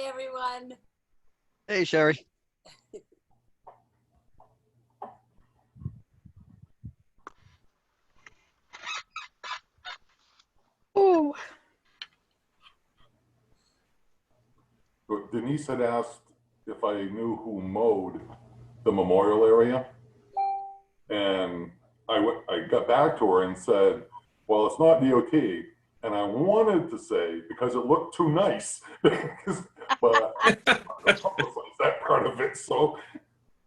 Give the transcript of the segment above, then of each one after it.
Hi, everyone. Hey, Sherry. Oh. But Denise had asked if I knew who mowed the memorial area. And I got back to her and said, well, it's not DOT. And I wanted to say, because it looked too nice, but I publicize that part of it. So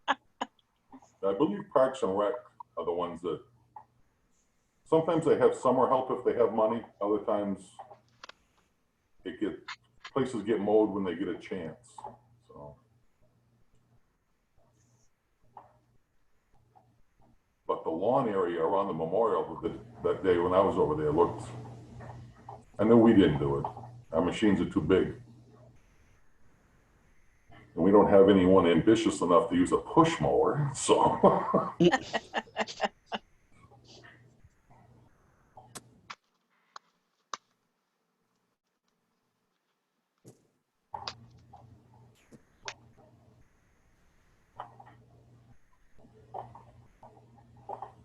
I believe Parks and Rec are the ones that, sometimes they have summer help if they have money. Other times places get mowed when they get a chance. So. But the lawn area around the memorial that day when I was over there looked, I knew we didn't do it. Our machines are too big. And we don't have anyone ambitious enough to use a push mower, so. Did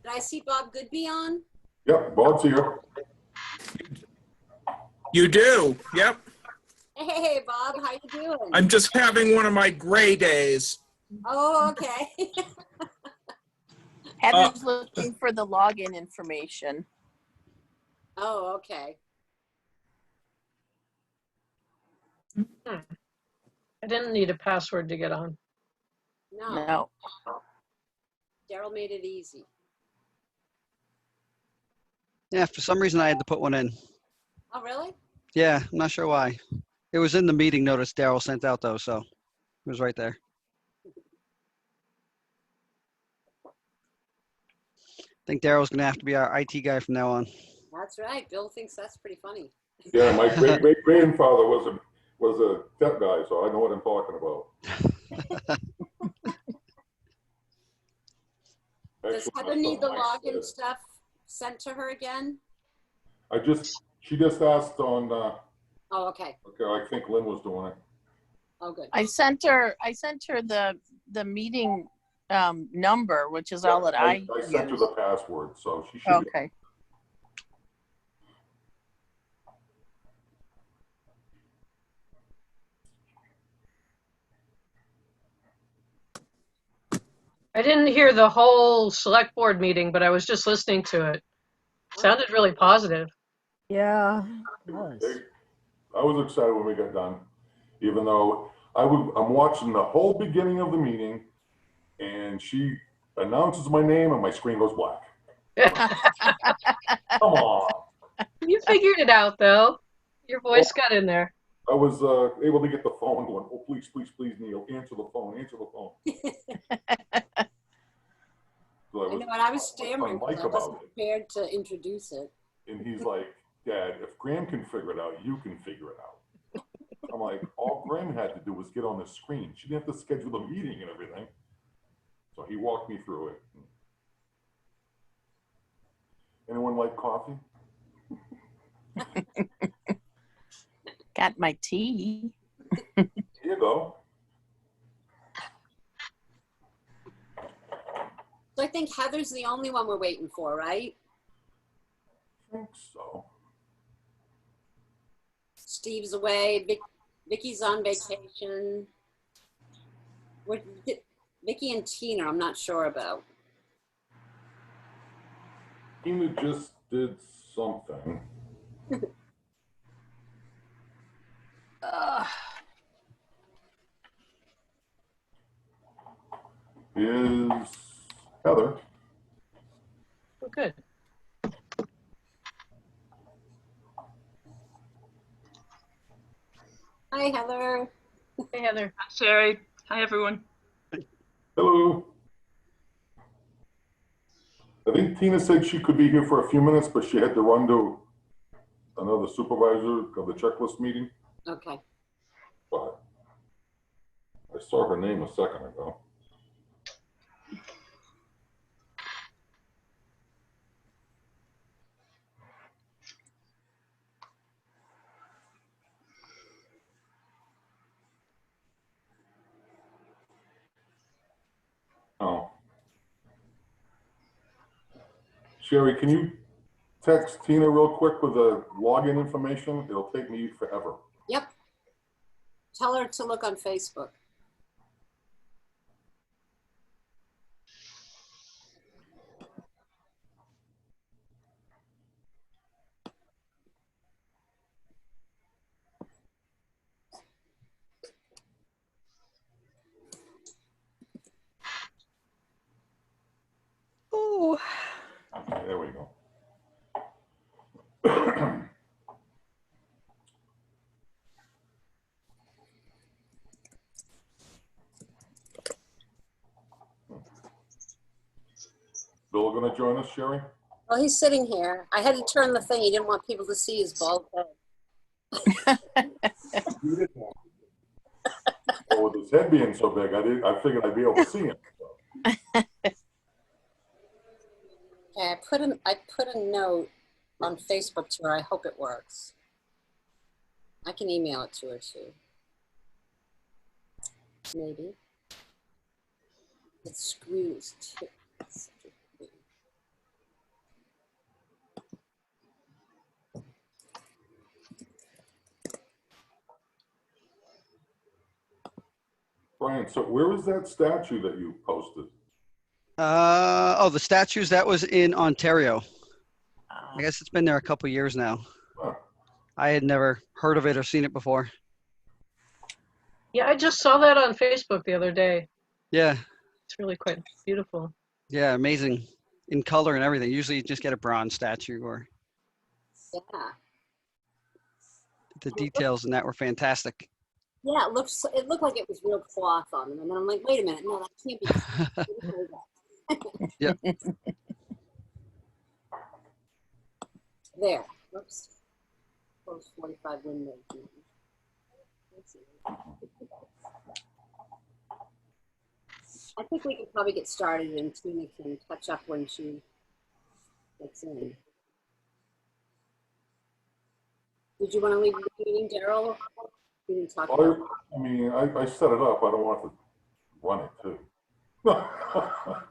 I see Bob Goodby on? Yep, Bob's here. You do, yep. Hey, Bob, how you doing? I'm just having one of my gray days. Oh, okay. Heather's looking for the login information. Oh, okay. I didn't need a password to get on. No. Daryl made it easy. Yeah, for some reason I had to put one in. Oh, really? Yeah, I'm not sure why. It was in the meeting notice Daryl sent out though, so it was right there. I think Daryl's gonna have to be our IT guy from now on. That's right. Bill thinks that's pretty funny. Yeah, my great-great-grandfather was a tech guy, so I know what I'm talking about. Does Heather need the login stuff sent to her again? She just asked on, Oh, okay. okay, I think Lynn was doing it. Oh, good. I sent her the meeting number, which is all that I sent her use. the password, so she should. Okay. I didn't hear the whole select board meeting, but I was just listening to it. Sounded really positive. Yeah, it was. I was excited when we got done, even though I'm watching the whole beginning of the meeting, and she announces my name, and my screen goes black. Come on. You figured it out, though. Your voice got in there. I was able to get the phone going. Oh, please, please, please, Neil, answer the phone, answer the phone. So I know, and I was stammering because I wasn't it. prepared to introduce it. And he's like, Dad, if Graham can figure it out, you can figure it out. I'm like, all Graham had to do was get on the screen. She didn't have to schedule the meeting and everything. So he walked me through it. Anyone like coffee? Got my tea. Here you go. So I think Heather's the only one we're waiting for, right? I think so. Steve's away. Vicky's on vacation. Vicky and Tina, I'm not sure about. Tina just did something. Is Heather. Oh, good. Hi, Heather. Hey, Heather. Hi, Sherry. Hi, everyone. Hello. I think Tina said she could be here for a few minutes, but she had to run to another supervisor of the checklist meeting. Okay. But I saw her name a second ago. Sherry, can you text Tina real quick with the login information? It'll take me forever. Yep. Tell her to look on Facebook. Oh, Okay, there we go. Bill gonna join us, Sherry? Well, he's sitting here. I had to turn the thing. He didn't want people to see his bald head. Well, with his head being so big, I figured I'd be able to see him. Okay, I put a note on Facebook to her. I hope it works. I can email it to her too. Maybe. It screws too. Brian, so where was that statue that you posted? the statues, that was in Ontario. I guess it's been there a couple years now. Huh. I had never heard of it or seen it before. Yeah, I just saw that on Facebook the other day. Yeah, It's really quite beautiful. yeah, amazing in color and everything. Usually you just get a bronze statue, or Yeah. the details in that were fantastic. Yeah, it looked like it was real cloth on them. And then I'm like, wait a minute, no, that can't be cloth. Yep. There. Oops. Close 45 windows. Let's see. I think we can probably get started and Tina can catch up when she gets in. Did you want to leave the meeting, Daryl? We didn't talk about I mean, I set it up. I don't want to run it too.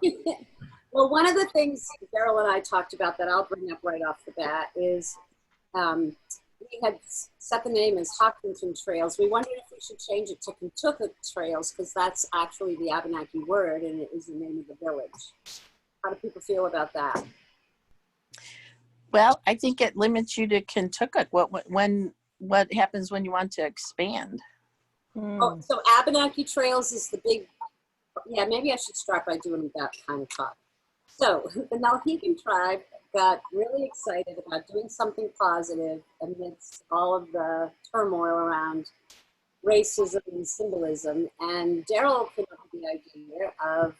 it. Well, one of the things Daryl and I talked about that I'll bring up right off the bat is we had set the name as Hopkinton Trails. We wondered if we should change it to Kentucket Trails because that's actually the Abenaki word and it is the name of the village. How do people feel about that? Well, I think it limits you to Kentucky. What happens when you want to expand? Oh, so Abenaki Trails is the big, yeah, maybe I should start by doing that kind of talk. So the Nalhegan tribe got really excited about doing something positive amidst all of the turmoil around racism and symbolism. And Daryl came up with the idea of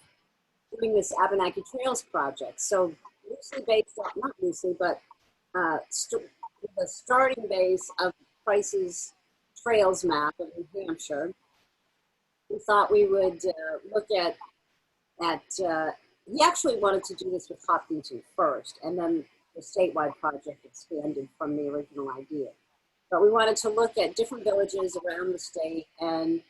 doing this Abenaki Trails project. So loosely based on, not loosely, but the starting base of Price's Trails map of New Hampshire, we thought we would look at he actually wanted to do this with Hopkinton first, and then the statewide project expanded from the original idea. But we wanted to look at different villages around the state and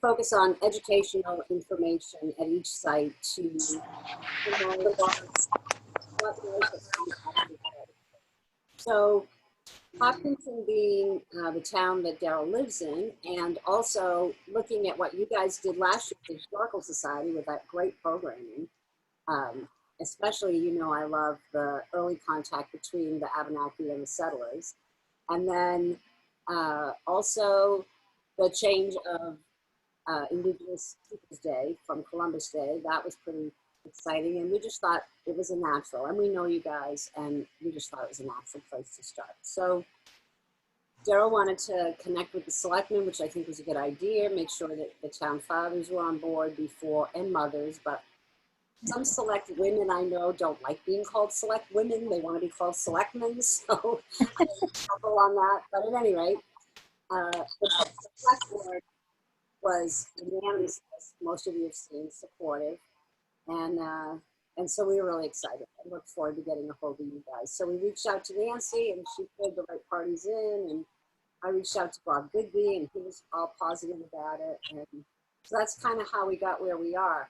focus on educational information at each site to promote what so Hopkinton being the town that Daryl lives in, and also looking at what you guys did last year at the Historical Society with that great programming. Especially, you know, I love the early contact between the Abenaki and the settlers. And then also the change of Indigenous Peoples Day from Columbus Day. That was pretty exciting. And we just thought it was a natural, and we know you guys, and we just thought it was a natural place to start. So Daryl wanted to connect with the selectmen, which I think was a good idea, make sure that the town fathers were on board before, and mothers, but some select women I know don't like being called select women. They want to be called selectmen, so trouble on that. But at any rate, the select board was unanimous, as most of you have seen, supportive. And so we were really excited. I look forward to getting a hold of you guys. So we reached out to Nancy and she pulled the right parties in, and I reached out to Bob Goodby and he was all positive about it. And so that's kind of how we got where we are.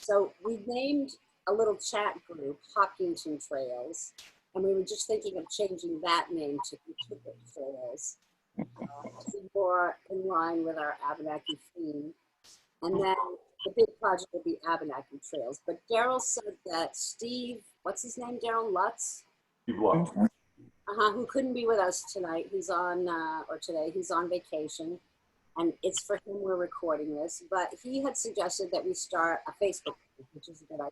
So we named a little chat group, Hopkinton Trails, and we were just thinking of changing that name to Kentucky Trails to be more in line with our Abenaki theme. And then the big project will be Abenaki Trails. But Daryl said that Steve, what's his name, Daryl Lutz? Steve Lutz. Who couldn't be with us tonight. He's on, or today, he's on vacation. And it's for him we're recording this. But he had suggested that we start a Facebook page, which is a good idea.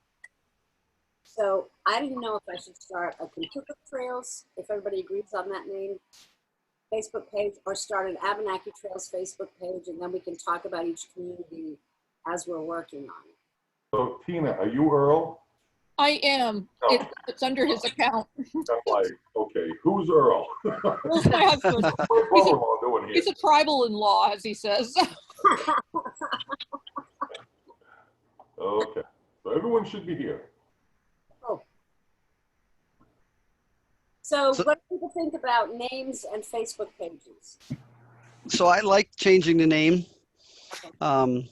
So I didn't know if I should start a Kentucky Trails, if everybody agrees on that name, Facebook page, or start an Abenaki Trails Facebook page, and then we can talk about each community as we're working on it. So Tina, are you Earl? I am. No. It's under his account. I'm like, okay, who's Earl? Where's my husband? What's my brother-in-law doing here? He's a tribal-in-law, as he says. Okay, so everyone should be here. So what do people think about names and Facebook pages? So I like changing the name. And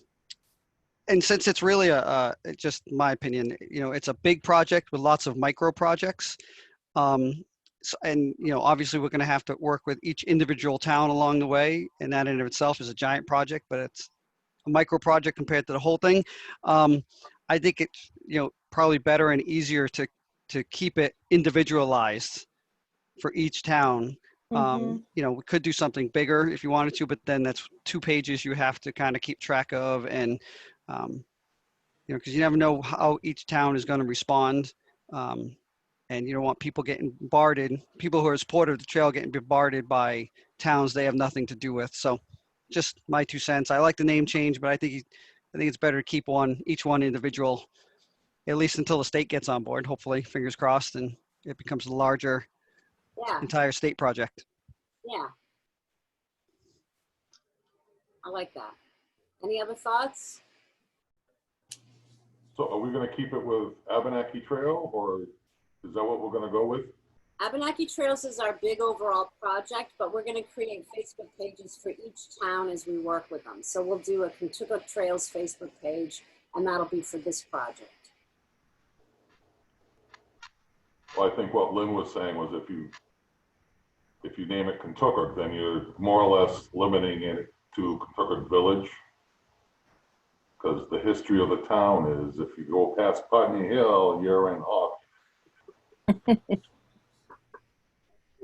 since it's really just my opinion, it's a big project with lots of micro projects. And, obviously we're going to have to work with each individual town along the way. And that in and of itself is a giant project, but it's a micro project compared to the whole thing. I think it's, probably better and easier to keep it individualized for each town. We could do something bigger if you wanted to, but then that's 2 pages you have to kind of keep track of. And, because you never know how each town is going to respond. And you don't want people getting bombarded, people who are supportive of the trail getting bombarded by towns they have nothing to do with. So just my 2 cents. I like the name change, but I think it's better to keep each one individual, at least until the state gets on board, hopefully, fingers crossed, and it becomes a larger entire state project. Yeah. I like that. Any other thoughts? So are we going to keep it with Abenaki Trail, or is that what we're going to go with? Abenaki Trails is our big overall project, but we're going to create Facebook pages for each town as we work with them. So we'll do a Kentucky Trails Facebook page, and that'll be for this project. Well, I think what Lynn was saying was if you name it Kentucky, then you're more or less limiting it to Kentucky Village. Because the history of the town is if you go past Putney Hill, you're in Hawk.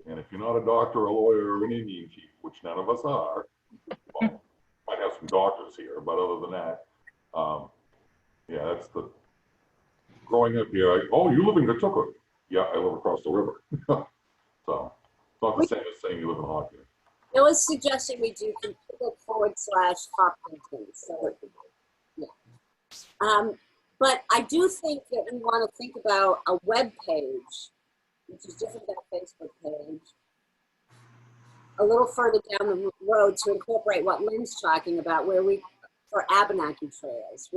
And if you're not a doctor, a lawyer, or an Indian chief, which none of us are, well, might have some doctors here, but other than that, that's the growing up here. Oh, you live in Kentucky? Yeah, I live across the river. So it's not the same as saying you live in Hawk. It was suggesting we do Kentucky/Hopkinton. So yeah. But I do think that we want to think about a web page, which is different than a Facebook page, a little further down the road to incorporate what Lynn's talking about, for Abenaki Trails,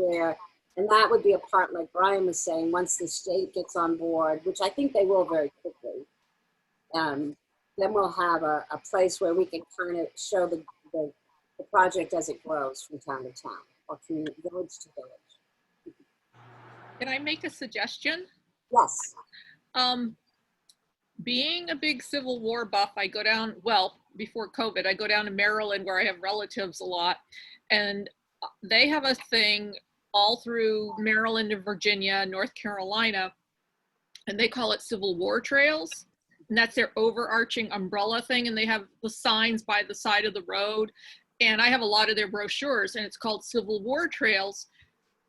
and that would be a part, like Brian was saying, once the state gets on board, which I think they will very quickly, then we'll have a place where we can kind of show the project as it grows from town to town, or from village to village. Can I make a suggestion? Yes. Being a big Civil War buff, I go down, before COVID, I go down to Maryland where I have relatives a lot, and they have a thing all through Maryland and Virginia, North Carolina, and they call it Civil War Trails. And that's their overarching umbrella thing. And they have the signs by the side of the road. And I have a lot of their brochures, and it's called Civil War Trails.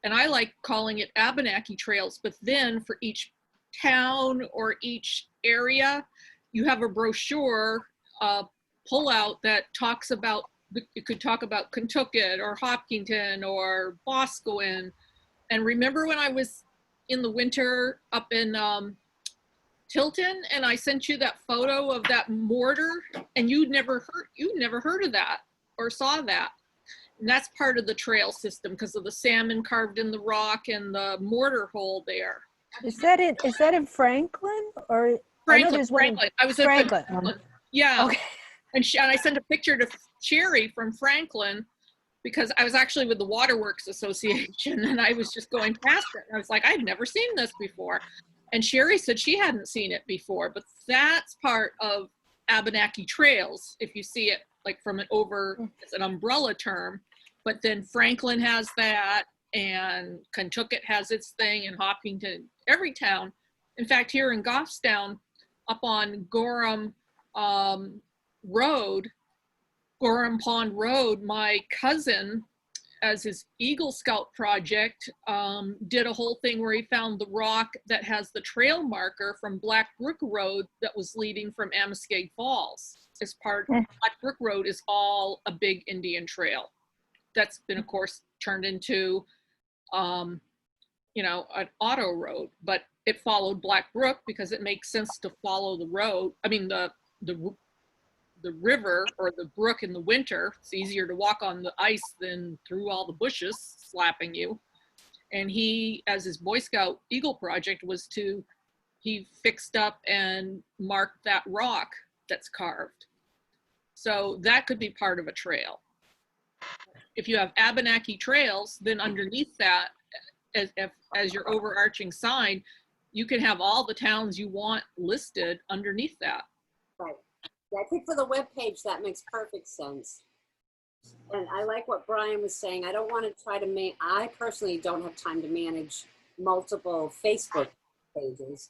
And I like calling it Abenaki Trails, but then for each town or each area, you have a brochure pullout that talks about, you could talk about Kentucky or Hopkinton or Boscawen. And remember when I was in the winter up in Tilton, and I sent you that photo of that mortar, and you'd never heard of that or saw that. And that's part of the trail system because of the salmon carved in the rock and the mortar hole there. Is that in Franklin or Franklin? I was Franklin. Yeah. Okay. And I sent a picture to Sherry from Franklin because I was actually with the Waterworks Association and I was just going past it. And I was like, I've never seen this before. And Sherry said she hadn't seen it before, but that's part of Abenaki Trails, if you see it like from it's an umbrella term. But then Franklin has that, and Kentucket has its thing, and Hopkinton, every town. In fact, here in Goffstown, up on Gorham Pond Road, my cousin, as his Eagle Scout project, did a whole thing where he found the rock that has the trail marker from Black Brook Road that was leading from Amoskeag Falls. Black Brook Road is all a big Indian trail. That's been, of course, turned into, an auto road, but it followed Black Brook because it makes sense to follow the road. I mean, the river or the brook in the winter. It's easier to walk on the ice than through all the bushes slapping you. And he, as his Boy Scout Eagle project, he fixed up and marked that rock that's carved. So that could be part of a trail. If you have Abenaki Trails, then underneath that, as your overarching sign, you can have all the towns you want listed underneath that. Right. Yeah, I think for the webpage, that makes perfect sense. And I like what Brian was saying. I don't want to try to I personally don't have time to manage multiple Facebook pages.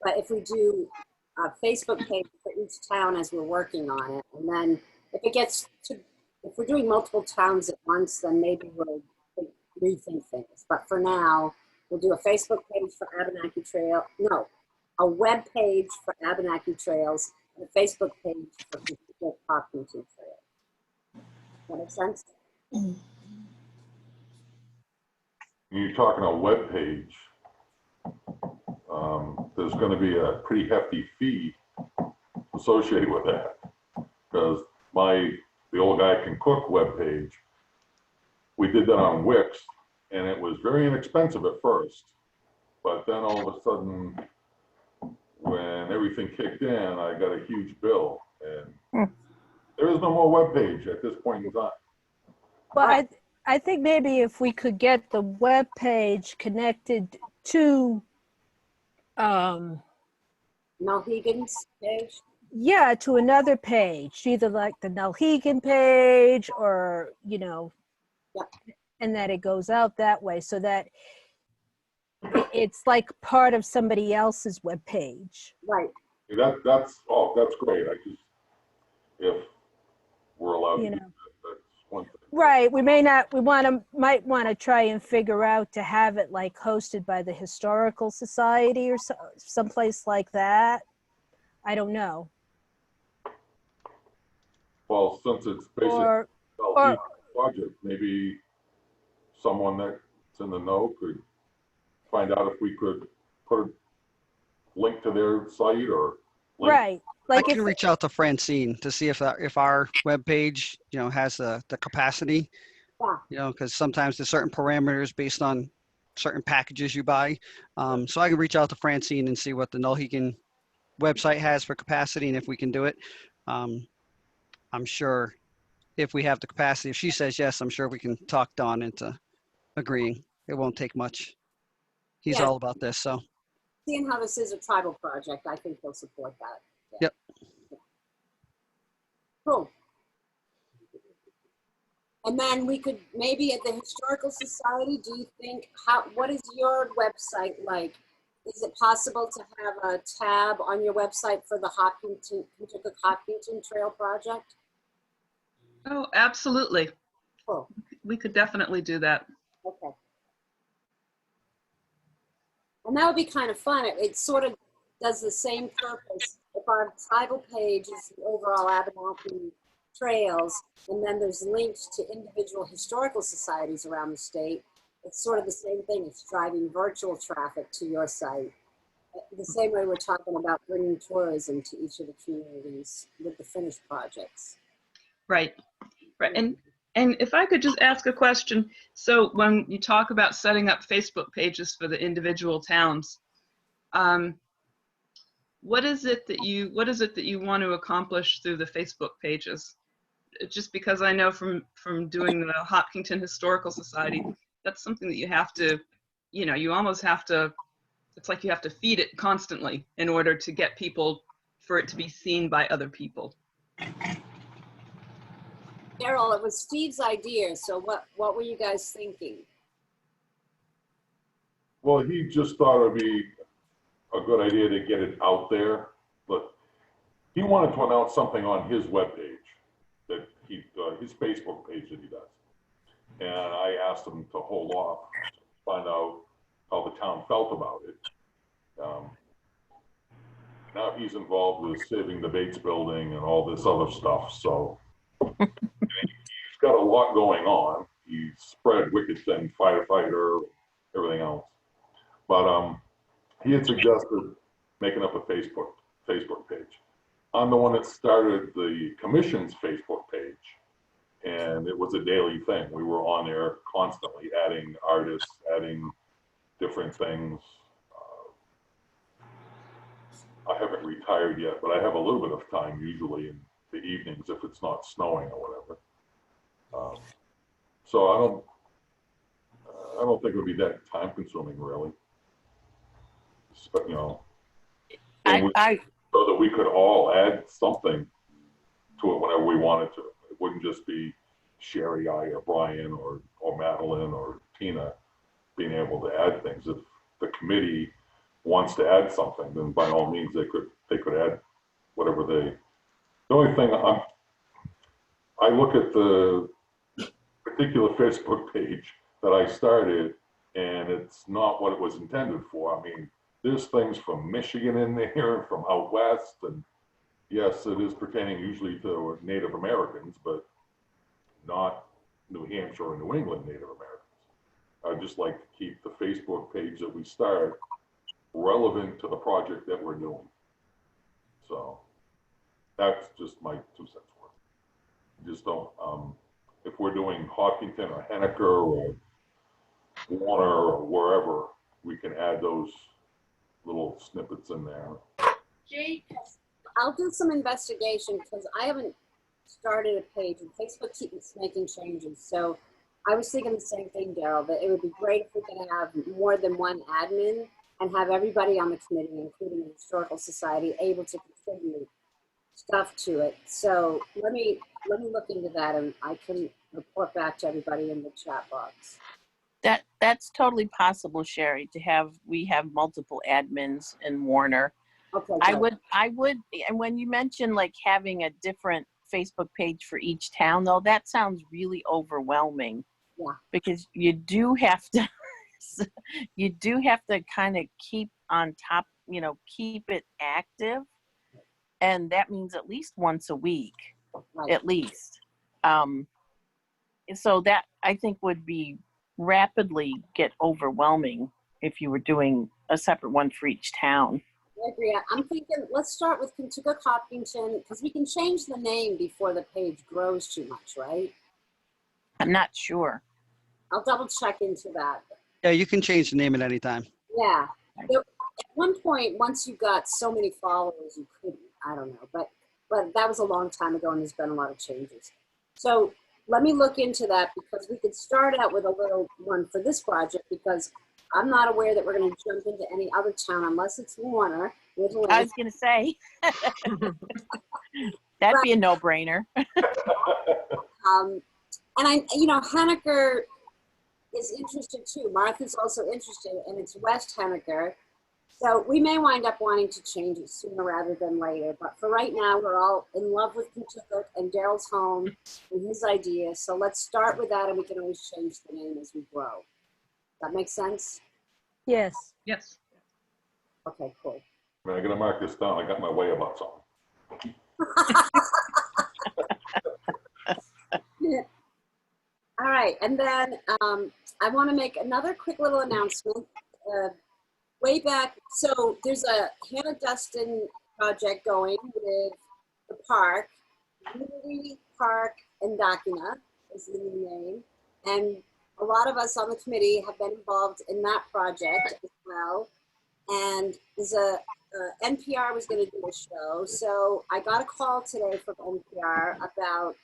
But if we do a Facebook page for each town as we're working on it, and then if we're doing multiple towns at once, then maybe we'll rethink things. But for now, we'll do a Facebook page for Abenaki Trail. No, a web page for Abenaki Trails, and a Facebook page for Hopkinton Trail. That make sense? You're talking a web page. There's going to be a pretty hefty fee associated with that, because the old guy can cook web page, we did that on Wix, and it was very inexpensive at first, but then all of a sudden, when everything kicked in, I got a huge bill, and there is no more web page at this point in time. Well, I think maybe if we could get the web page connected to Nalhegan's page? yeah, to another page, either like the Nalhegan page or, and that it goes out that way so that it's like part of somebody else's web page. Right. That's great. If we're allowed to do that, that's one thing. Right. We might want to try and figure out to have it like hosted by the Historical Society or someplace like that. I don't know. Well, since it's basically a project, maybe someone that's in the know could find out if we could put a link to their site or link. Right. Like I can reach out to Francine to see if our webpage, has the capacity, because sometimes there's certain parameters based on certain packages you buy. So I can reach out to Francine and see what the Nalhegan website has for capacity and if we can do it. I'm sure if we have the capacity, if she says yes, I'm sure we can talk Don into agreeing. It won't take much. He's all about this, so. Seeing how this is a tribal project, I think they'll support that. Yep. Cool. And then we could maybe at the Historical Society, do you think, what is your website like? Is it possible to have a tab on your website for the Hopkinton Trail project? Oh, absolutely. Cool. We could definitely do that. Okay. And that would be kind of fun. It sort of does the same purpose. If our tribal page is the overall Abenaki Trails, and then there's links to individual historical societies around the state, it's sort of the same thing. It's driving virtual traffic to your site. The same way we're talking about bringing tourism to each of the communities with the finished projects. Right. And if I could just ask a question. So when you talk about setting up Facebook pages for the individual towns, what is it that you want to accomplish through the Facebook pages? just because I know from doing the Hopkinton Historical Society, that's something that you have to, you almost have to, it's like you have to feed it constantly in order to get people, for it to be seen by other people. Carol, it was Steve's idea, so what were you guys thinking? Well, he just thought it'd be a good idea to get it out there, but he wanted to announce something on his webpage, that his Facebook page that he does. And I asked him to hold off, to find out how the town felt about it. Now he's involved with saving the Bates building and all this other stuff, so he's got a lot going on. He's spread wicked thin, firefighter, everything else. But he had suggested making up a Facebook page. I'm the one that started the commission's Facebook page, and it was a daily thing. We were on there constantly, adding artists, adding different things. I haven't retired yet, but I have a little bit of time usually in the evenings if it's not snowing or whatever. So I don't think it would be that time consuming really. But, so that we could all add something to it whenever we wanted to. It wouldn't just be Sherry, I, or Brian, or Madeline, or Tina being able to add things. If the committee wants to add something, then by all means they could add whatever they. The only thing I look at the particular Facebook page that I started, and it's not what it was intended for. I mean, there's things from Michigan in there, from out west, and yes, it is pertaining usually to Native Americans, but not New Hampshire or New England Native Americans. I'd just like to keep the Facebook page that we start relevant to the project that we're doing. So that's just my 2 cents worth. Just don't, if we're doing Hopkinton or Henniker or Warner or wherever, we can add those little snippets in there. Jake, I'll do some investigation because I haven't started a page and Facebook keeps making changes. So I was thinking the same thing, Daryl, that it would be great if we could have more than one admin and have everybody on the committee, including the Historical Society, able to contribute stuff to it. So let me look into that, and I can report back to everybody in the chat box. That's totally possible, Sherry, we have multiple admins in Warner. Okay. I would, and when you mention like having a different Facebook page for each town, though, that sounds really overwhelming. Yeah. Because you do have to kind of keep on top, keep it active. And that means at least once a week, Right. at least. So that I think would be rapidly get overwhelming if you were doing a separate one for each town. I agree. I'm thinking let's start with Kentucky Hopkinton because we can change the name before the page grows too much, right? I'm not sure. I'll double check into that. Yeah, you can change the name at any time. Yeah. At one point, once you got so many followers, you couldn't. I don't know, but that was a long time ago, and there's been a lot of changes. So let me look into that because we could start out with a little one for this project because I'm not aware that we're going to jump into any other town unless it's Warner. I was going to say that'd be a no-brainer. And Henniker is interested too. Martha's also interested, and it's West Henniker. So we may wind up wanting to change it sooner rather than later. But for right now, we're all in love with Kentucky and Daryl's home and his idea. So let's start with that, and we can always change the name as we grow. That makes sense? Yes. Yes. Okay, cool. I mean, I gotta mark this down. I got my way about something. All right, and then I want to make another quick little announcement. Way back, so there's a Hannah Dustin project going with the park, Unity Park and Dakina is the new name, and a lot of us on the committee have been involved in that project as well. And there's NPR was going to do a show, so I got a call today from NPR about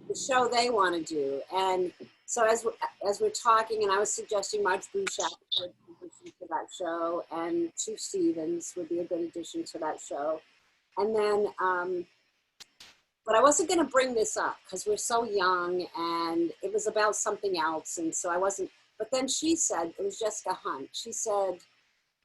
the show they want to do. And so as we're talking, and I was suggesting Marge Bouchard would be an addition to that show, and Chief Stevens would be a good addition to that show. And then, but I wasn't going to bring this up because we're so young, and it was about something else, and so I wasn't. But then she said, it was Jessica Hunt. She said,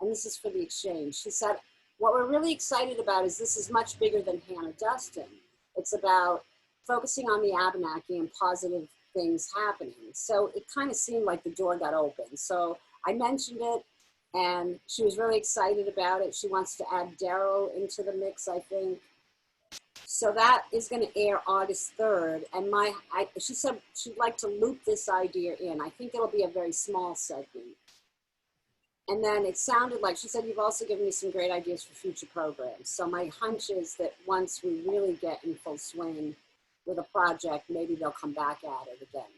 and this is for the exchange. She said, what we're really excited about is this is much bigger than Hannah Dustin. It's about focusing on the Abenaki and positive things happening. So it kind of seemed like the door got open. So I mentioned it, and she was really excited about it. She wants to add Daryl into the mix, I think. So that is going to air August 3rd. And she said she'd like to loop this idea in. I think it'll be a very small segment. And then it sounded like, she said, you've also given me some great ideas for future programs. So my hunch is that once we really get in full swing with a project, maybe they'll come back at it again.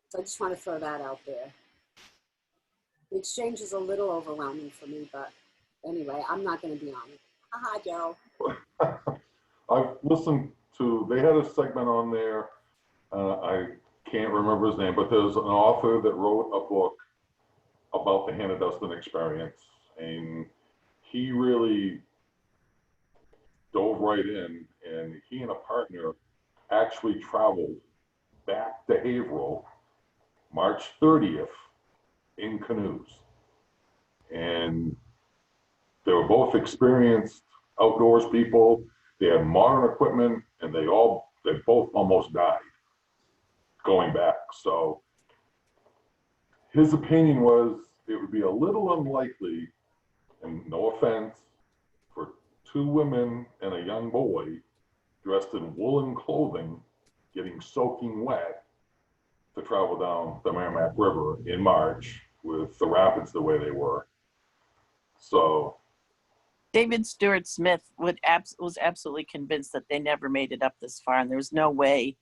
So I just want to throw that out there. The exchange is a little overwhelming for me, but anyway, I'm not going to be on it. Haha, Daryl. I've listened to, they had a segment on there, I can't remember his name, but there's an author that wrote a book about the Hannah Dustin experience, and he really dove right in, and he and a partner actually traveled back to Haverhill March 30th in canoes, and they were both experienced outdoors people. They had modern equipment, and they both almost died going back. So his opinion was it would be a little unlikely, and no offense, for two women and a young boy dressed in woolen clothing getting soaking wet to travel down the Merrimack River in March with the rapids the way they were. So David Stewart Smith was absolutely convinced that they never made it up this far, and there was no way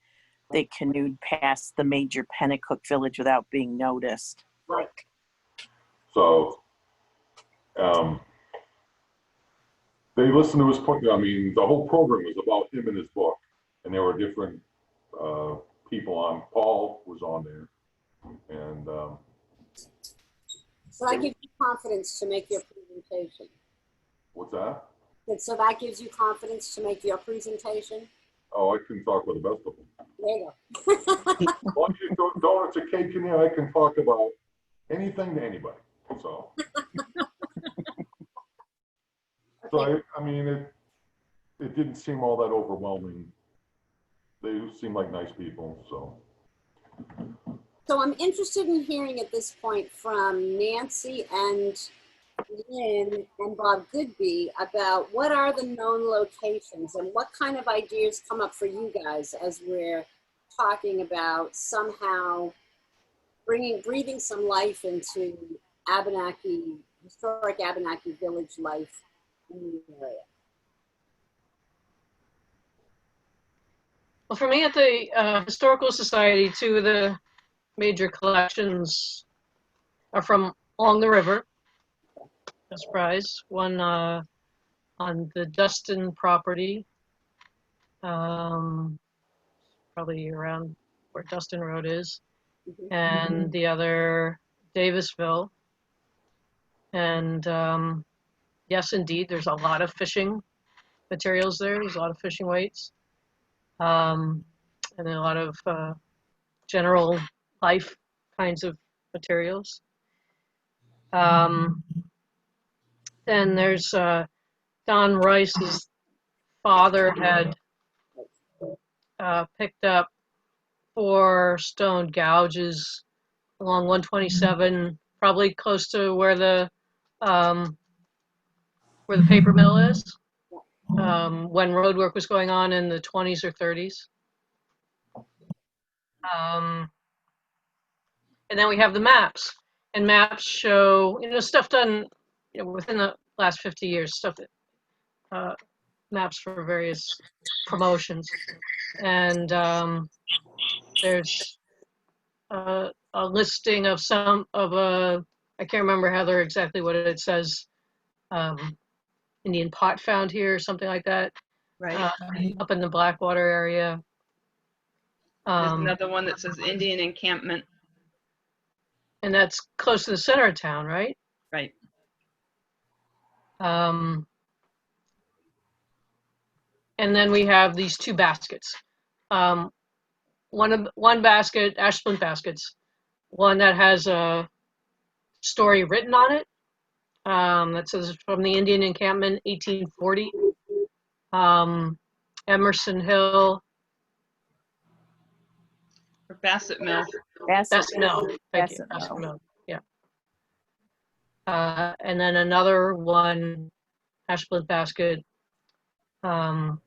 they canoed past the major Pennacook village without being noticed. Right. So they listened to his point. I mean, the whole program was about him and his book, and there were different people on. Paul was on there, and So that gives you confidence to make your presentation. what's that? So that gives you confidence to make your presentation? Oh, I can talk with the best of them. There you go. Once you throw donuts or cake in there, I can talk about anything to anybody. So, I mean, it didn't seem all that overwhelming. They seem like nice people, so. So I'm interested in hearing at this point from Nancy and Lynn and Bob Goodby about what are the known locations and what kind of ideas come up for you guys as we're talking about somehow breathing some life into historic Abenaki village life in the area. Well, for me at the Historical Society, two of the major collections are from along the river. No surprise. One on the Dustin property, probably around where Dustin Road is, and the other Davisville. And yes, indeed, there's a lot of fishing materials there. There's a lot of fishing weights, and a lot of general life kinds of materials. Then there's Don Rice's father had picked up 4 stone gouges along 127, probably close to where the paper mill is, when road work was going on in the 20s or 30s. And then we have the maps, and maps show, stuff done, within the last 50 years, stuff that, maps for various promotions. And there's a listing of I can't remember, Heather, exactly what it says, Indian pot found here, or something like that. Right. Up in the Blackwater area. There's Um, another one that says Indian encampment. and that's close to the center of town, right? Right. Um, and then we have these two baskets. Um, one basket, Ashland baskets, one that has a story written on it that says from the Indian encampment, 1840. Emerson Hill, Or Bassett Mill. Bassett, Bassett Mill. Thank you, Bassett Bassett Mill. Mill. Yeah. And then another one, Ashland basket, that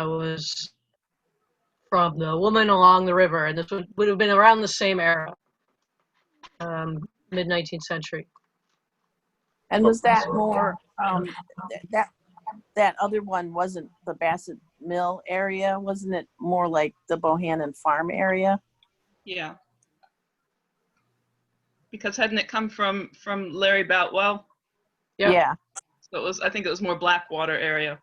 was from the woman along the river, and this would have been around the same era, mid 19th century. And was that more that other one wasn't the Bassett Mill area? Wasn't it more like the Bohannon Farm area? Yeah. Because hadn't it come from Larry Boutwell? Yep. Yeah. So it was, I think it was more Blackwater area.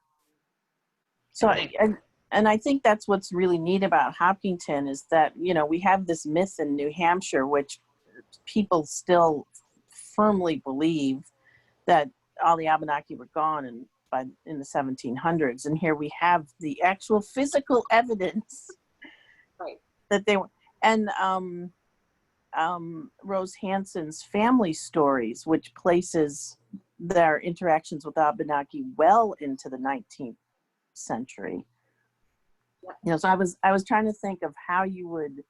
So I think. and I think that's what's really neat about Hopkinton is that, you know, we have this myth in New Hampshire, which people still firmly believe that all the Abenaki were gone in the 1700s. And here we have the actual physical evidence Right. that they were. And Rose Hanson's family stories, which places their interactions with Abenaki well into the 19th century. You know, so I was trying to think of how you would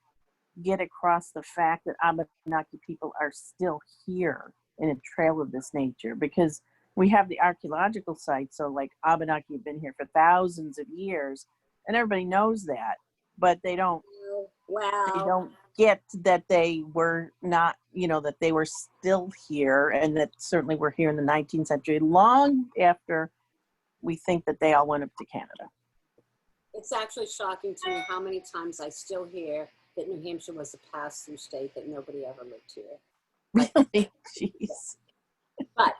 get across the fact that Abenaki people are still here in a trail of this nature, because we have the archaeological sites. So like Abenaki have been here for thousands of years, and everybody knows that, but they don't Well, get that they were not, you know, that they were still here, and that certainly were here in the 19th century, long after we think that they all went up to Canada. it's actually shocking to me how many times I still hear that New Hampshire was a pass-through state, that nobody ever lived here. Really? Jeez. But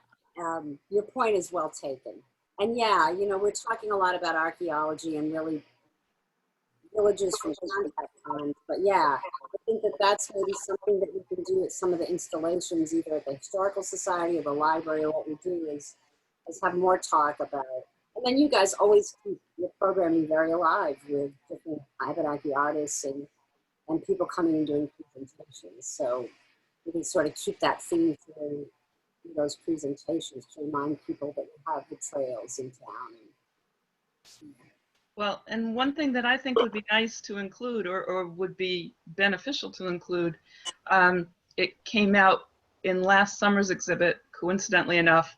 your point is well taken. And yeah, you know, we're talking a lot about archaeology and really villages from contact times. But yeah, I think that that's maybe something that we can do at some of the installations, either at the Historical Society or the library. Or what we do is have more talk about it. And then you guys always keep your programming very alive with different Abenaki artists and people coming and doing presentations. So we can sort of keep that theme through those presentations to remind people that we have the trails in town. Well, and one thing that I think would be nice to include, or would be beneficial to include, it came out in last summer's exhibit, coincidentally enough.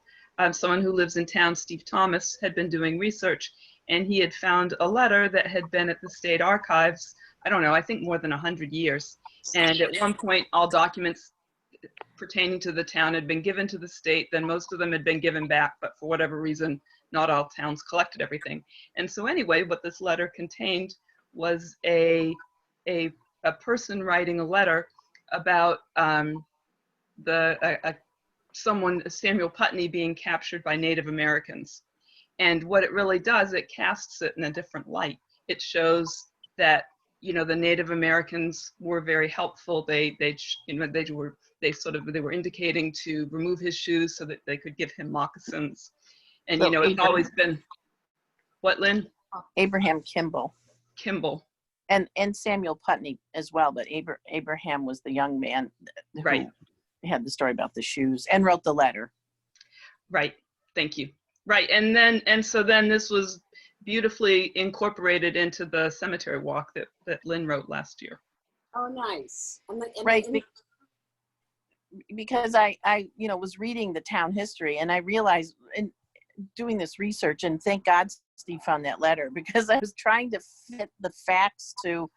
Someone who lives in town, Steve Thomas, had been doing research, and he had found a letter that had been at the state archives, I don't know, I think more than 100 years. And at one point, all documents pertaining to the town had been given to the state, then most of them had been given back, but for whatever reason, not all towns collected everything. And so anyway, what this letter contained was a person writing a letter about someone, Samuel Putney, being captured by Native Americans. And what it really does, it casts it in a different light. It shows that, you know, the Native Americans were very helpful. They were indicating to remove his shoes so that they could give him moccasins. And, So you know, it's always been, what, Lynn? Abraham Kimball. Kimball. And Samuel Putney as well, but Abraham was the young man who Right. had the story about the shoes and wrote the letter. Right. Thank you. Right. And so then this was beautifully incorporated into the cemetery walk that Lynn wrote last year. Oh, nice. Right. Because I you know, was reading the town history, and I realized in doing this research, and thank God Steve found that letter, because I was trying to fit the facts to,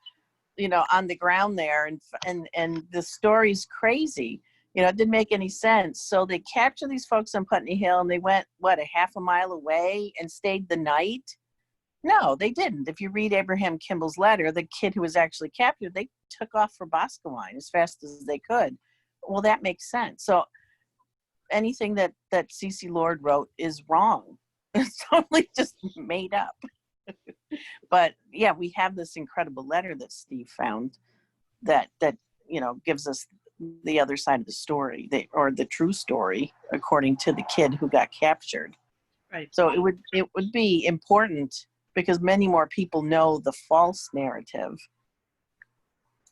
you know, on the ground there, and the story's crazy. You know, it didn't make any sense. So they captured these folks on Putney Hill, and they went, what, a half a mile away and stayed the night? No, they didn't. If you read Abraham Kimball's letter, the kid who was actually captured, they took off for Boscawen as fast as they could. Well, that makes sense. So anything that C.C. Lord wrote is wrong. It's totally just made up. But yeah, we have this incredible letter that Steve found that gives us the other side of the story, or the true story, according to the kid who got captured. Right. So it would be important because many more people know the false narrative.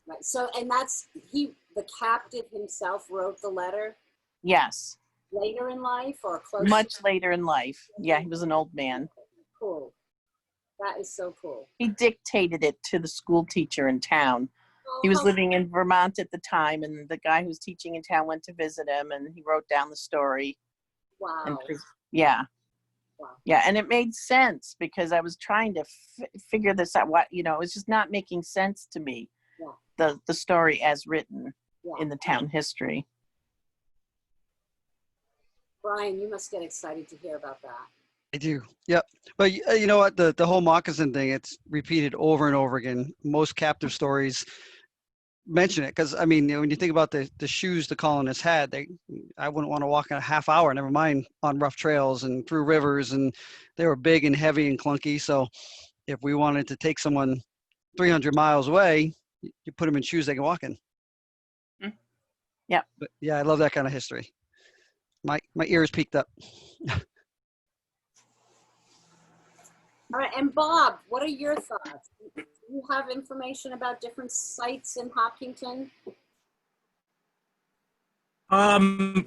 Right. So, and that's the captive himself wrote the letter Yes. later in life or close? Much later in life. Yeah, he was an old man. Cool. That is so cool. He dictated it to the school teacher in town. Oh, He was how- living in Vermont at the time, and the guy who was teaching in town went to visit him, and he wrote down the story. Wow. And yeah. Wow. Yeah, and it made sense because I was trying to figure this out. It was just not making sense to me. Yeah. The story as written Yeah. in the town history. Brian, you must get excited to hear about that. I do. Yep. But you know what? The whole moccasin thing, it's repeated over and over again. Most captive stories mention it because, I mean, when you think about the shoes the colonists had, I wouldn't want to walk in a half hour, never mind on rough trails and through rivers, and they were big and heavy and clunky. So if we wanted to take someone 300 miles away, you put them in shoes they can walk in. Yeah. But yeah, I love that kind of history. My ears peaked up. All right, and Bob, what are your thoughts? Do you have information about different sites in Hopkinton?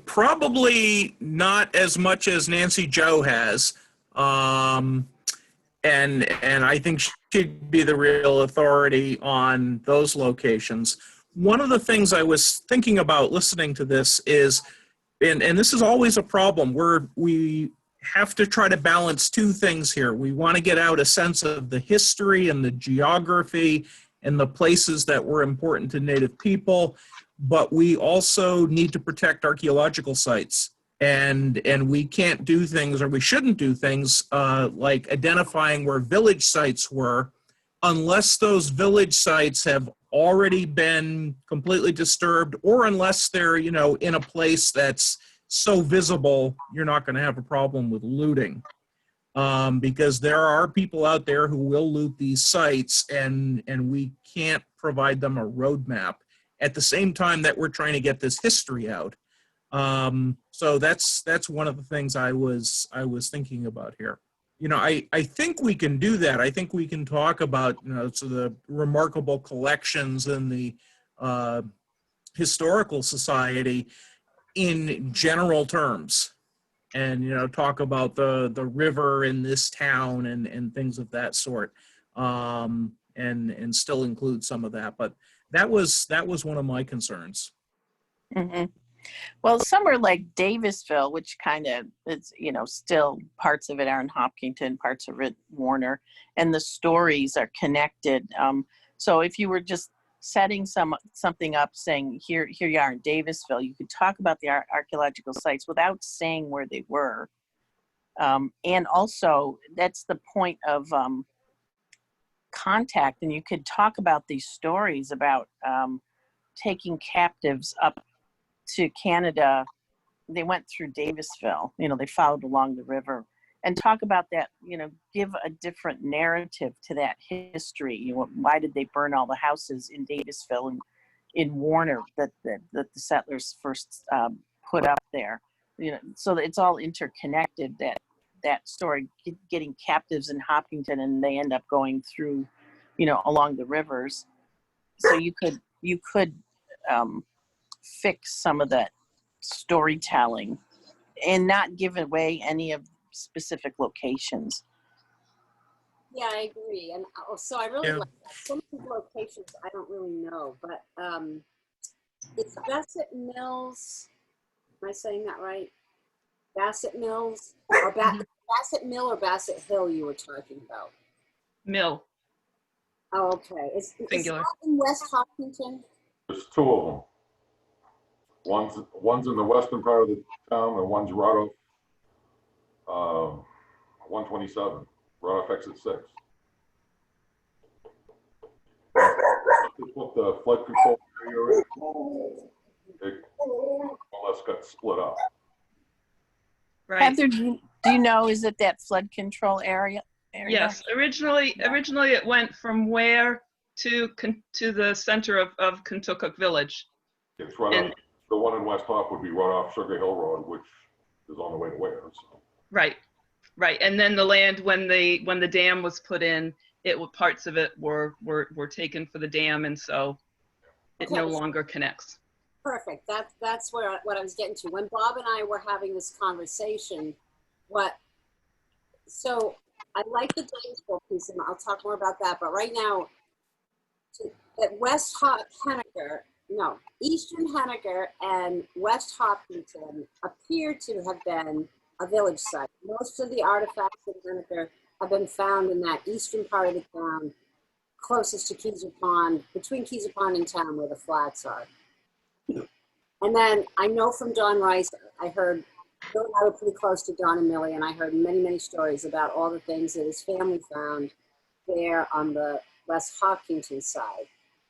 Probably not as much as Nancy Joe has. And I think she'd be the real authority on those locations. One of the things I was thinking about listening to this is, and this is always a problem, we have to try to balance two things here. We want to get out a sense of the history and the geography and the places that were important to Native people, but we also need to protect archaeological sites. And we can't do things, or we shouldn't do things like identifying where village sites were, unless those village sites have already been completely disturbed, or unless they're, in a place that's so visible, you're not going to have a problem with looting. Because there are people out there who will loot these sites, and we can't provide them a roadmap at the same time that we're trying to get this history out. So that's one of the things I was thinking about here. I think we can do that. I think we can talk about, so the remarkable collections in the Historical Society in general terms, and talk about the river in this town and things of that sort, and still include some of that. But that was one of my concerns. Mm-hmm. Well, somewhere like Davisville, which kind of is, still parts of it are in Hopkinton, parts of it Warner, and the stories are connected. So if you were just setting something up, saying here you are in Davisville, you could talk about the archaeological sites without saying where they were. And also, that's the point of contact, and you could talk about these stories about taking captives up to Canada. They went through Davisville, they followed along the river, and talk about that, give a different narrative to that history. Why did they burn all the houses in Davisville and in Warner that the settlers first put up there? So that it's all interconnected, that story, getting captives in Hopkinton, and they end up going through, along the rivers. So you could fix some of that storytelling and not give away any of specific locations. Yeah, I agree. And so I really like that. Some of these locations I don't really know, but it's Bassett Mills. Am I saying that right? Bassett Mills or Bassett Mill or Bassett Hill you were talking about? Mill. Oh, okay. Is Singular. that in West Hopkinton? There's two of them. One's in the western part of the town, and one's right off 127, right off exit 6. That's what the flood control area is. It more or less got split up. Right. Heather, do you know, is it that flood control area? Very Yes, nice. originally it went from Ware to the center of Kentucky Village. It's right And up, the one in West Top would be right off Sugar Hill Road, which is on the way to Ware, so. right, right. And then the land when the dam was put in, parts of it were taken for the dam, and so it no Okay. longer connects. Perfect. That's what I was getting to. When Bob and I were having this conversation, so I like the Danesville piece, and I'll talk more about that. But right now, at Henniker, no, Eastern Henniker and West Hopkinton appear to have been a village site. Most of the artifacts in Henniker have been found in that eastern part of the town, closest to Keezer Pond, between Keezer Pond and town where the flats are. And then I know from Don Rice, I heard, Bill and I were pretty close to Don and Millie, and I heard many, many stories about all the things that his family found there on the West Hopkinton side.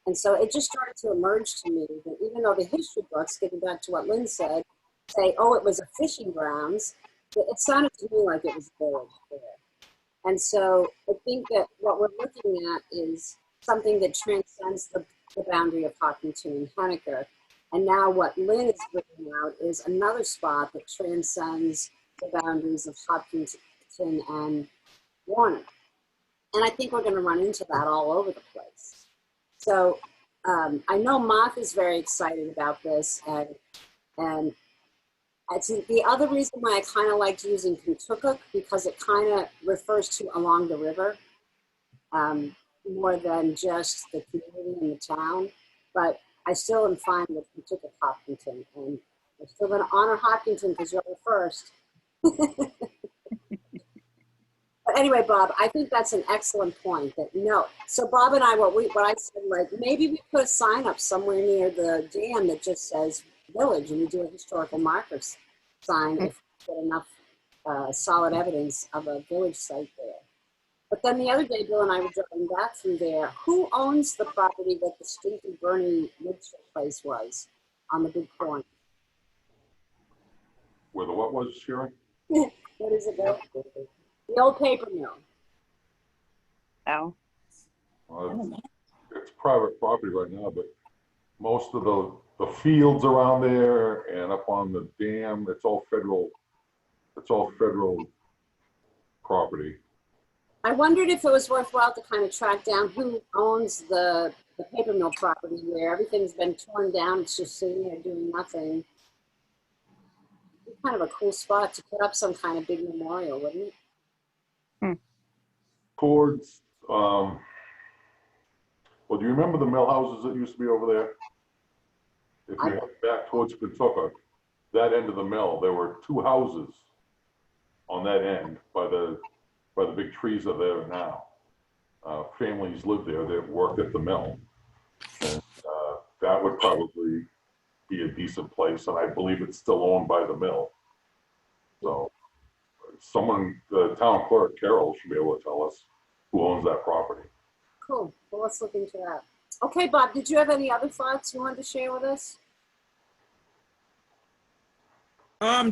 And so it just started to emerge to me that even though the history books, getting back to what Lynn said, say, oh, it was a fishing grounds, it sounded to me like it was a village there. And so I think that what we're looking at is something that transcends the boundary of Hopkinton and Henniker. And now what Lynn is bringing out is another spot that transcends the boundaries of Hopkinton and Warner. And I think we're going to run into that all over the place. So I know Mark is very excited about this. And I think the other reason why I kind of liked using Kentucky, because it kind of refers to along the river more than just the community and the town. But I still am fine with Kentucky Hopkinton. And we're still going to honor Hopkinton because you're the first. But anyway, Bob, I think that's an excellent point. That no, so Bob and I, what I said, like maybe we put a sign up somewhere near the dam that just says village, and we do a historical markers sign if we get enough solid evidence of a village site there. But then the other day, Bill and I were driving back through there. Who owns the property that the stinky Bernie mixer place was on the big corner? Where the what was, Sharon? What is it, Bill? The old paper mill. Oh. It's private property right now, but most of the fields around there and up on the dam, it's all federal property. I wondered if it was worthwhile to kind of track down who owns the paper mill property where everything's been torn down. It's just sitting there doing nothing. It's kind of a cool spot to put up some kind of big memorial, wouldn't it? Towards, well, do you remember the mill houses that used to be over there? If you head back towards Kentucky, that end of the mill, there were two houses on that end by the big trees that are there now. Families lived there that worked at the mill. And that would probably be a decent place, and I believe it's still owned by the mill. So the town clerk, Carol, should be able to tell us who owns that property. Cool. Well, let's look into that. Okay, Bob, did you have any other thoughts you wanted to share with us?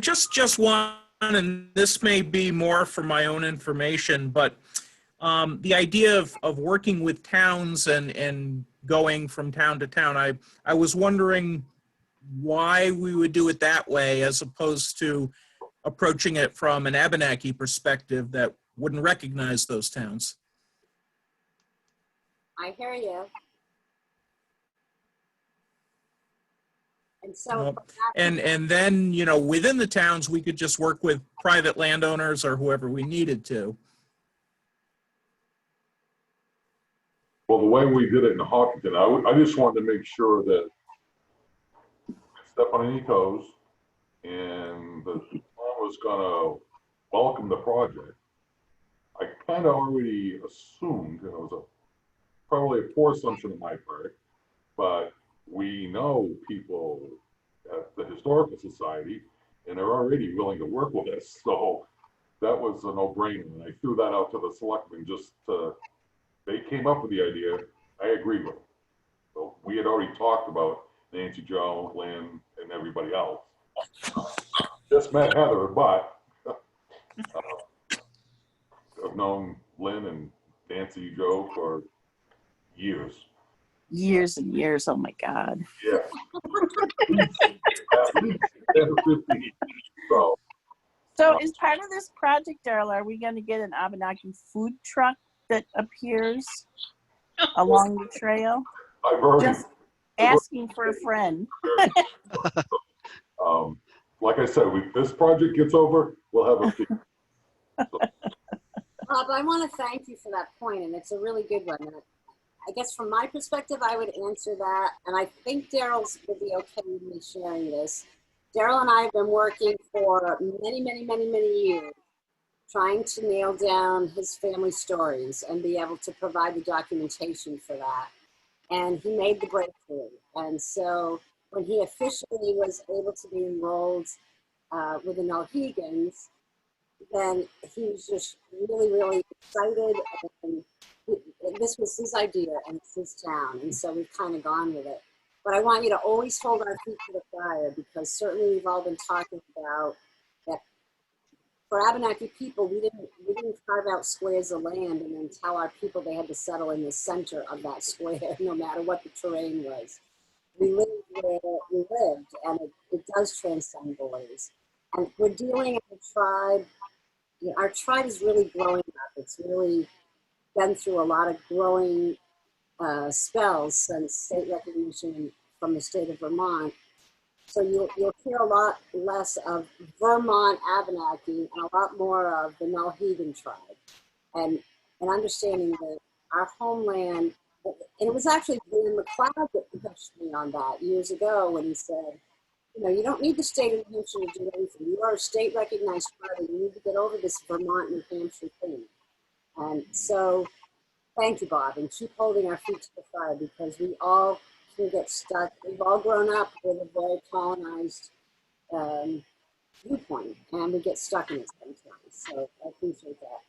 Just one, and this may be more for my own information, but the idea of working with towns and going from town to town, I was wondering why we would do it that way as opposed to approaching it from an Abenaki perspective that wouldn't recognize those towns. I hear you. And so, and then, you know, within the towns, we could just work with private landowners or whoever we needed to. Well, the way we did it in Hopkinton, I just wanted to make sure that I step on any toes, and the town was gonna welcome the project. I kind of already assumed, and it was probably a poor assumption on my part, but we know people at the Historical Society, and they're already willing to work with us. So that was a no-brainer. And I threw that out to the selectmen they came up with the idea. I agreed with them. So we had already talked about Nancy, Joe, Lynn, and everybody else. Just met Heather, but I've known Lynn and Nancy Joe for years. Years and years. Oh my God. Yeah. At least 10 or 15. So, So as part of this project, Darrell, are we going to get an Abenaki food truck that appears along the trail? I've already, Just asking for a friend. like I said, if this project gets over, we'll have a fee. Bob, I want to thank you for that point, and it's a really good one. And I guess from my perspective, I would answer that, and I think Daryl's would be okay with me sharing this. Daryl and I have been working for many, many, many, many years trying to nail down his family stories and be able to provide the documentation for that. And he made the breakthrough. And so when he officially was able to be enrolled with the Nalhegans, then he was just really, really excited. And this was his idea and it's his town. And so we've kind of gone with it. But I want you to always hold our feet to the fire, because certainly we've all been talking about that for Abenaki people, we didn't carve out squares of land and then tell our people they had to settle in the center of that square, no matter what the terrain was. We lived where we lived, and it does transcend borders. And we're dealing with a tribe. You know, our tribe is really growing up. It's really been through a lot of growing spells since state recognition from the state of Vermont. So you'll hear a lot less of Vermont Abenaki and a lot more of the Nalhegan tribe. And understanding that our homeland, and it was actually Dan McLeod that pushed me on that years ago when he said, you know, you don't need the state of New Hampshire to do anything. You are a state recognized tribe. You need to get over this Vermont, New Hampshire thing. And so thank you, Bob, and keep holding our feet to the fire, because we all can get stuck. We've all grown up with a very colonized viewpoint, and we get stuck in it sometimes. So I appreciate that.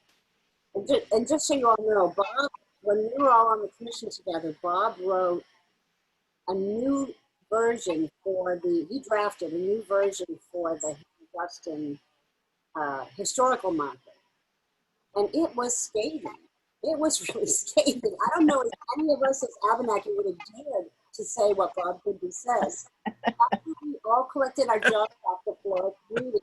And just so you all know, Bob, when we were all on the commission together, Bob wrote a new version he drafted a new version for the Dustin historical marker. And it was scathing. It was really scathing. I don't know if any of us as Abenaki would have dared to say what Bob Goodby says. After we all collected our jaws off the floor, reading,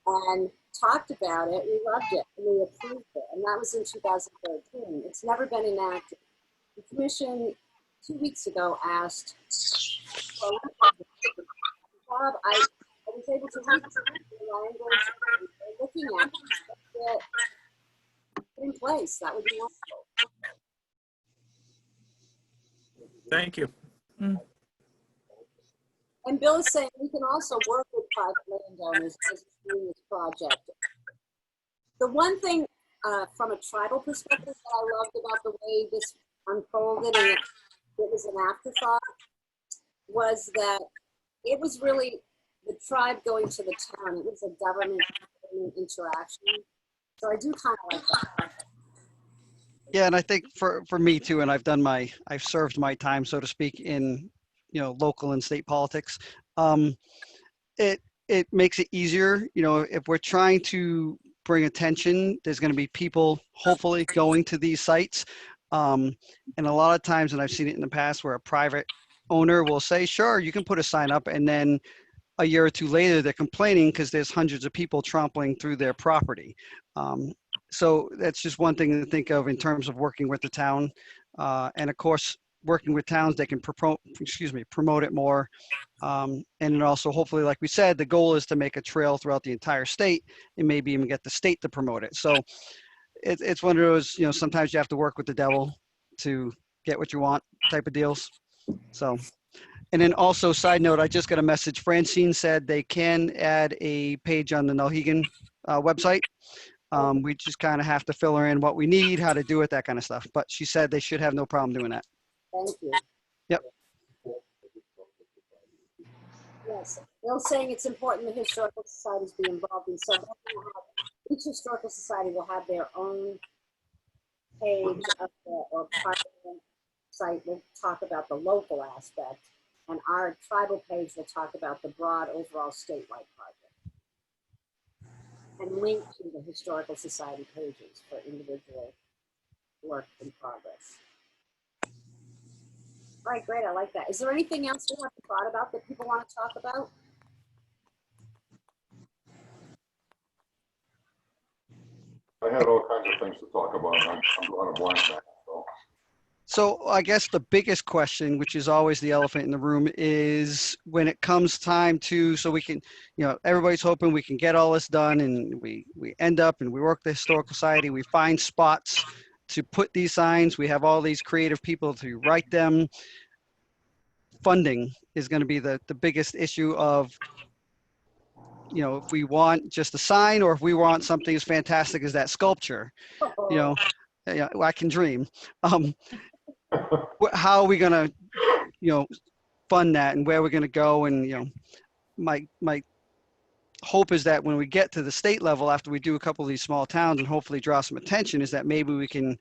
and talked about it, we loved it, and we approved it. And that was in 2013. It's never been enacted. The commission 2 weeks ago asked, well, Bob, I was able to read the language we're looking at it in place. That would be wonderful. Thank you. And Bill is saying we can also work with private landowners as doing this project. The one thing from a tribal perspective that I loved about the way this unfolded, and it was an afterthought, was that it was really the tribe going to the town. It was a government interaction. So I do kind of like that. Yeah, and I think for me too, and I've served my time, so to speak, in local and state politics. It makes it easier. If we're trying to bring attention, there's going to be people hopefully going to these sites, and a lot of times, and I've seen it in the past, where a private owner will say, "Sure, you can put a sign up," and then a year or two later, they're complaining because there's hundreds of people trampling through their property. So that's just one thing to think of in terms of working with the town. And of course, working with towns, they can promote it more. And then also, hopefully, like we said, the goal is to make a trail throughout the entire state and maybe even get the state to promote it. So it's one of those, sometimes you have to work with the devil to get what you want type of deals. So. And then also, side note, I just got a message. Francine said they can add a page on the Nalhegan website. We just kind of have to fill her in what we need, how to do it, that kind of stuff. But she said they should have no problem doing that. Thank you. Yep. Yes, Bill's saying it's important the historical societies be involved in. So each historical society will have their own page of or part of the site will talk about the local aspect, and our tribal page will talk about the broad overall statewide project and link to the historical society pages for individual work in progress. All right, great. I like that. Is there anything else you haven't thought about that people want to talk about? I had all kinds of things to talk about. I'm drawing a blank now. So I guess the biggest question, which is always the elephant in the room, is when it comes time to, so we can, everybody's hoping we can get all this done, and we end up and we work the Historical Society, we find spots to put these signs, we have all these creative people to write them. Funding is going to be the biggest issue of, if we want just a sign or if we want something as fantastic as that sculpture, Uh-oh. I can dream. How are we going to, fund that, and where we're going to go? And, my hope is that when we get to the state level, after we do a couple of these small towns and hopefully draw some attention, is that maybe we can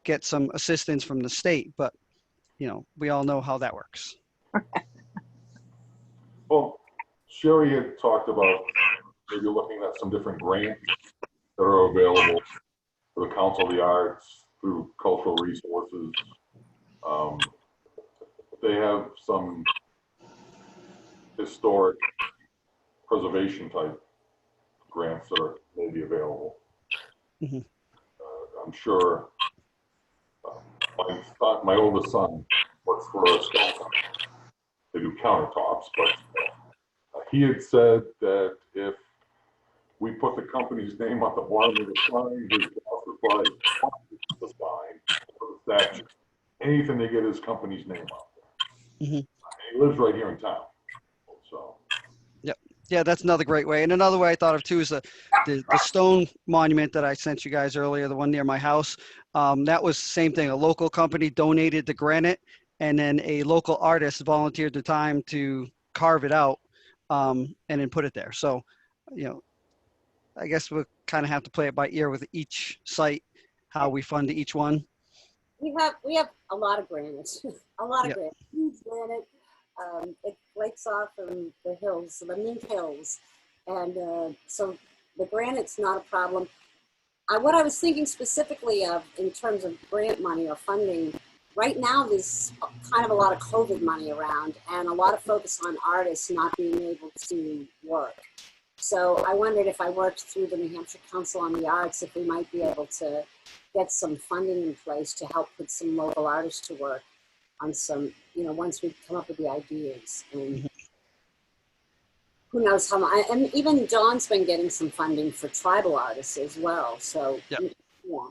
get some assistance from the state. But, we all know how that works. Well, Sherry had talked about maybe looking at some different grants that are available for the Council of the Arts through cultural resources. They have some historic preservation type grants that are maybe available. Mhm. I'm sure my oldest son works for a stone company. They do countertops, but he had said that if we put the company's name on the bottom of the sign, his boss would probably sponsor the sign or the statue. Anything to get his company's name out there. Mhm. He lives right here in town, so. Yeah, that's another great way. And another way I thought of too is the stone monument that I sent you guys earlier, the one near my house. That was the same thing. A local company donated the granite, and then a local artist volunteered the time to carve it out, and then put it there. So, I guess we'll kind of have to play it by ear with each site, how we fund each one. We have a lot of granite, a lot of Yep. granite, huge granite. It flakes off from the hills, the Mink Hills, and so the granite's not a problem. What I was thinking specifically of in terms of grant money or funding, right now there's kind of a lot of COVID money around and a lot of focus on artists not being able to work. So I wondered if I worked through the New Hampshire Council on the Arts, if we might be able to get some funding in place to help put some local artists to work on some, once we come up with the ideas. And who knows how much, and even Dawn's been getting some funding for tribal artists as well. So, Yep. yeah.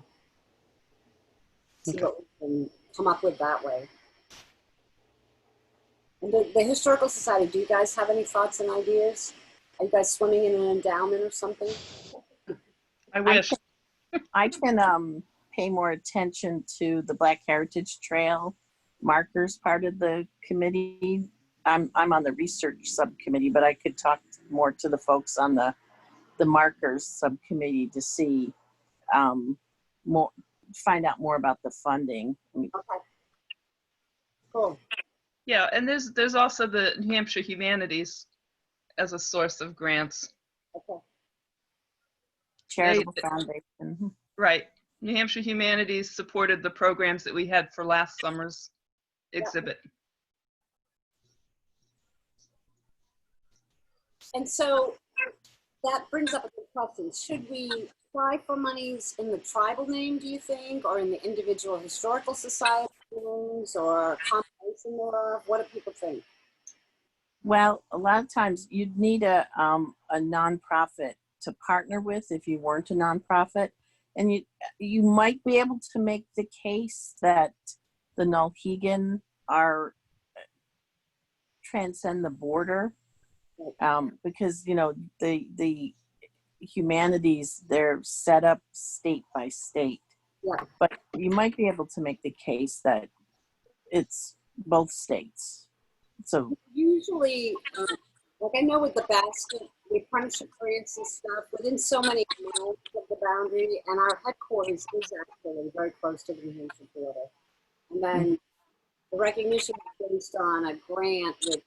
See Okay. what we can come up with that way. And the Historical Society, do you guys have any thoughts and ideas? Are you guys swimming in an endowment or something? I wish. I can pay more attention to the Black Heritage Trail markers part of the committee. I'm on the research subcommittee, but I could talk more to the folks on the markers subcommittee to see more, find out more about the funding. Okay. Cool. Yeah, and there's also the New Hampshire Humanities as a source of grants. Okay. Charitable Foundation. Right. New Hampshire Humanities supported the programs that we had for last summer's exhibit. And so that brings up a good question. Should we apply for monies in the tribal name, do you think, or in the individual historical society names, or a combination thereof? What do people think? Well, a lot of times you'd need a nonprofit to partner with if you weren't a nonprofit, and you might be able to make the case that the Nullhegan are transcend the border, because the humanities, they're set up state by state. Yeah. But you might be able to make the case that it's both states. So usually, like I know with the basket, the apprenticeship grants and stuff, within so many miles of the boundary, and our headquarters is actually very close to the New Hampshire border. And then the recognition is based on a grant that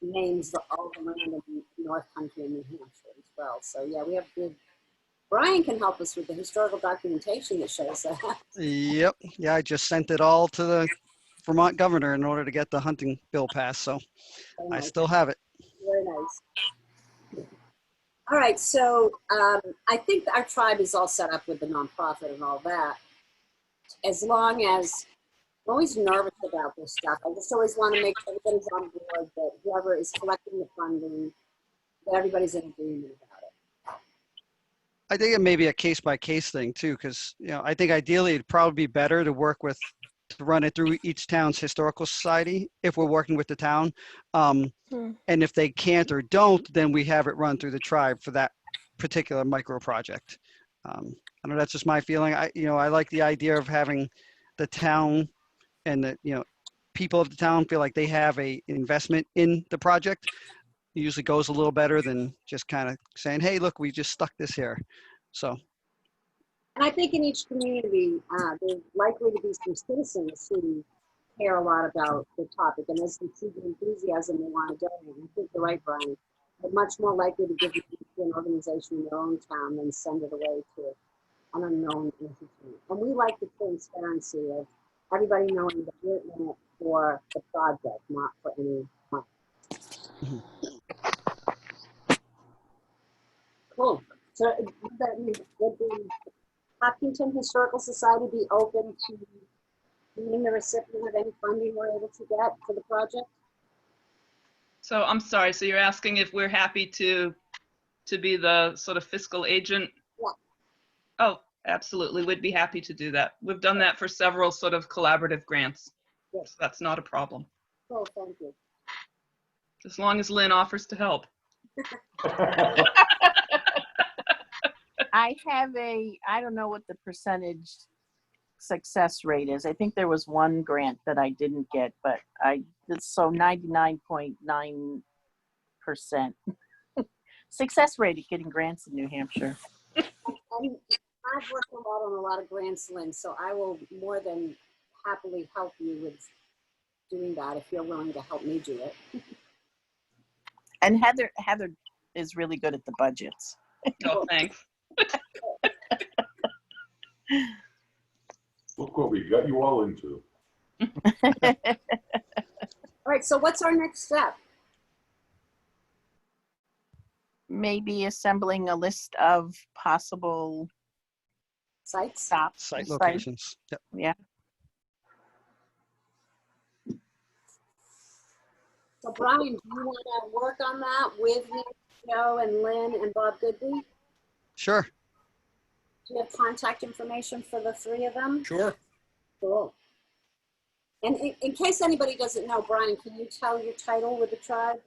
names all the land in North Country and New Hampshire as well. So yeah, we have good Brian can help us with the historical documentation that shows that. Yep. Yeah, I just sent it all to the Vermont governor in order to get the hunting bill passed. So Very I nice. still have it. Very nice. All right, so I think our tribe is all set up with the nonprofit and all that. As long as I'm always nervous about this stuff. I just always want to make sure everybody's on board, that whoever is collecting the funding, that everybody's in agreement about it. I think it may be a case by case thing too, because I think ideally it'd probably be better to work with to run it through each town's historical society if we're working with the town. And if they can't or don't, then we have it run through the tribe for that particular micro project. I know that's just my feeling. I like the idea of having the town and the people of the town feel like they have a investment in the project. It usually goes a little better than just kind of saying, hey, look, we just stuck this here. So. And I think in each community, there's likely to be some citizens who care a lot about the topic, and as they see the enthusiasm, they want to donate. I think you're right, Brian. They're much more likely to give it to an organization in their own town than send it away to an unknown entity. And we like the transparency of everybody knowing that we're in it for the project, not for any money. Cool. So would the Hopkinton Historical Society be open to being the recipient of any funding we're able to get for the project? So I'm sorry, so you're asking if we're happy to be the sort of fiscal agent? Yeah. Oh, absolutely, we'd be happy to do that. We've done that for several sort of collaborative grants. Yes. So that's not a problem. Oh, thank you. As long as Lynn offers to help. I have I don't know what the percentage success rate is. I think there was one grant that I didn't get, but so 99.9% success rate at getting grants in New Hampshire. I've worked on a lot of grants, Lynn, so I will more than happily help you with doing that if you're willing to help me do it. And Heather is really good at the budgets. Oh, thanks. Look what we got you all into. All right, so what's our next step? Maybe assembling a list of possible Sites? Site locations. Yep. Yeah. So Brian, do you want to work on that with me, Joe and Lynn and Bob Goodby? Sure. Do you have contact information for the three of them? Sure. Cool. And in case anybody doesn't know, Brian, can you tell your title with the tribe?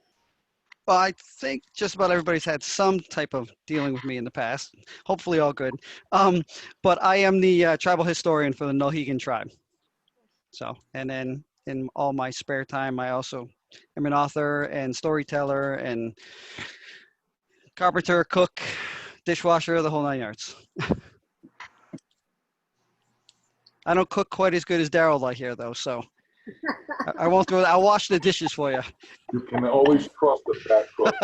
Well, I think just about everybody's had some type of dealing with me in the past. Hopefully all good. But I am the tribal historian for the Nulhegan tribe. So, and then in all my spare time, I also am an author and storyteller and carpenter, cook, dishwasher, the whole 9 yards. I don't cook quite as good as Daryl like here though, so I won't do it. I'll wash the dishes for you. You can always trust a fat cook.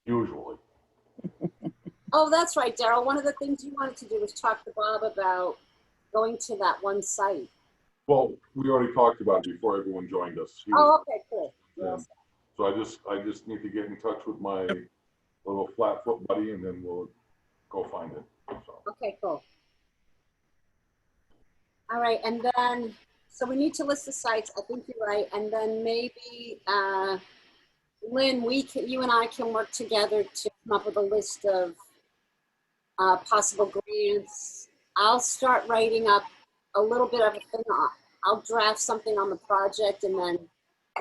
Usually. Oh, that's right, Daryl. One of the things you wanted to do was talk to Bob about going to that one site. Well, we already talked about it before everyone joined us. Oh, okay, cool. Yes. So I just need to get in touch with my little flatfoot buddy, and then we'll go find it. So. Okay, cool. All right, and then, so we need to list the sites. I think you're right. And then maybe, Lynn, you and I can work together to come up with a list of possible grants. I'll start writing up a little bit of a thing. I'll draft something on the project and then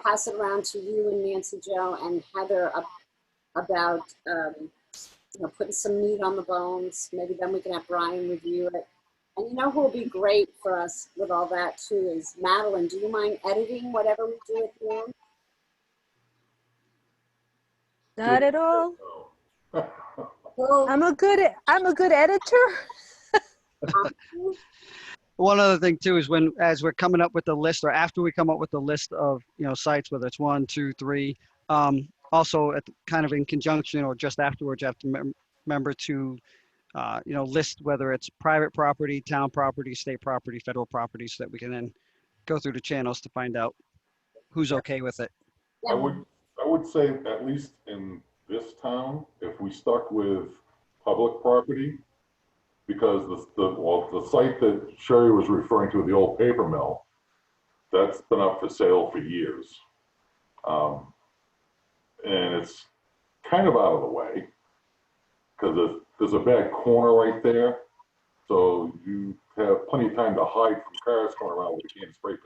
pass it around to you and Nancy Joe and Heather about putting some meat on the bones. Maybe then we can have Brian review it. And you know who will be great for us with all that too is Madeline. Do you mind editing whatever we do at the end? Not at all. Well, I'm a good editor. One other thing too is as we're coming up with the list, or after we come up with the list of sites, whether it's 1, 2, 3, also kind of in conjunction or just afterwards, you have to remember to list whether it's private property, town property, state property, federal property, so that we can then go through the channels to find out who's okay with it. I would say, at least in this town, if we stuck with public property, because the site that Sherry was referring to, the old paper mill, that's been up for sale for years. And it's kind of out of the way because there's a bad corner right there. So you have plenty of time to hide from cars coming around with a can of spray paint.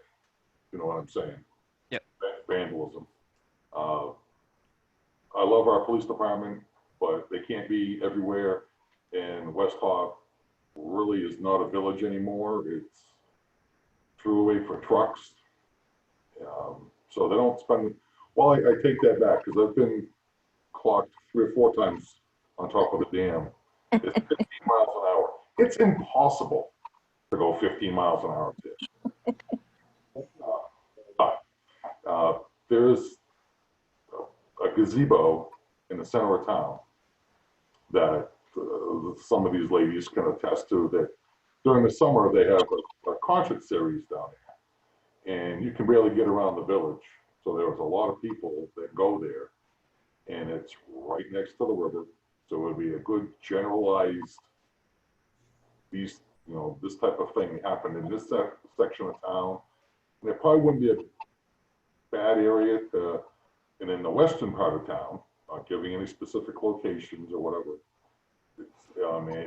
You know what I'm saying? Yep. Vandalism. I love our police department, but they can't be everywhere. And West Hop really is not a village anymore. It's throughway for trucks. So they don't spend, well, I take that back because I've been clocked 3 or 4 times on top of the dam. It's 15 miles an hour. It's impossible to go 15 miles an hour. There's a gazebo in the center of town that some of these ladies can attest to, that during the summer they have a concert series down there, and you can barely get around the village. So there was a lot of people that go there, and it's right next to the river. So it would be a good generalized, this type of thing happened in this section of town. And it probably wouldn't be a bad area and in the western part of town, not giving any specific locations or whatever.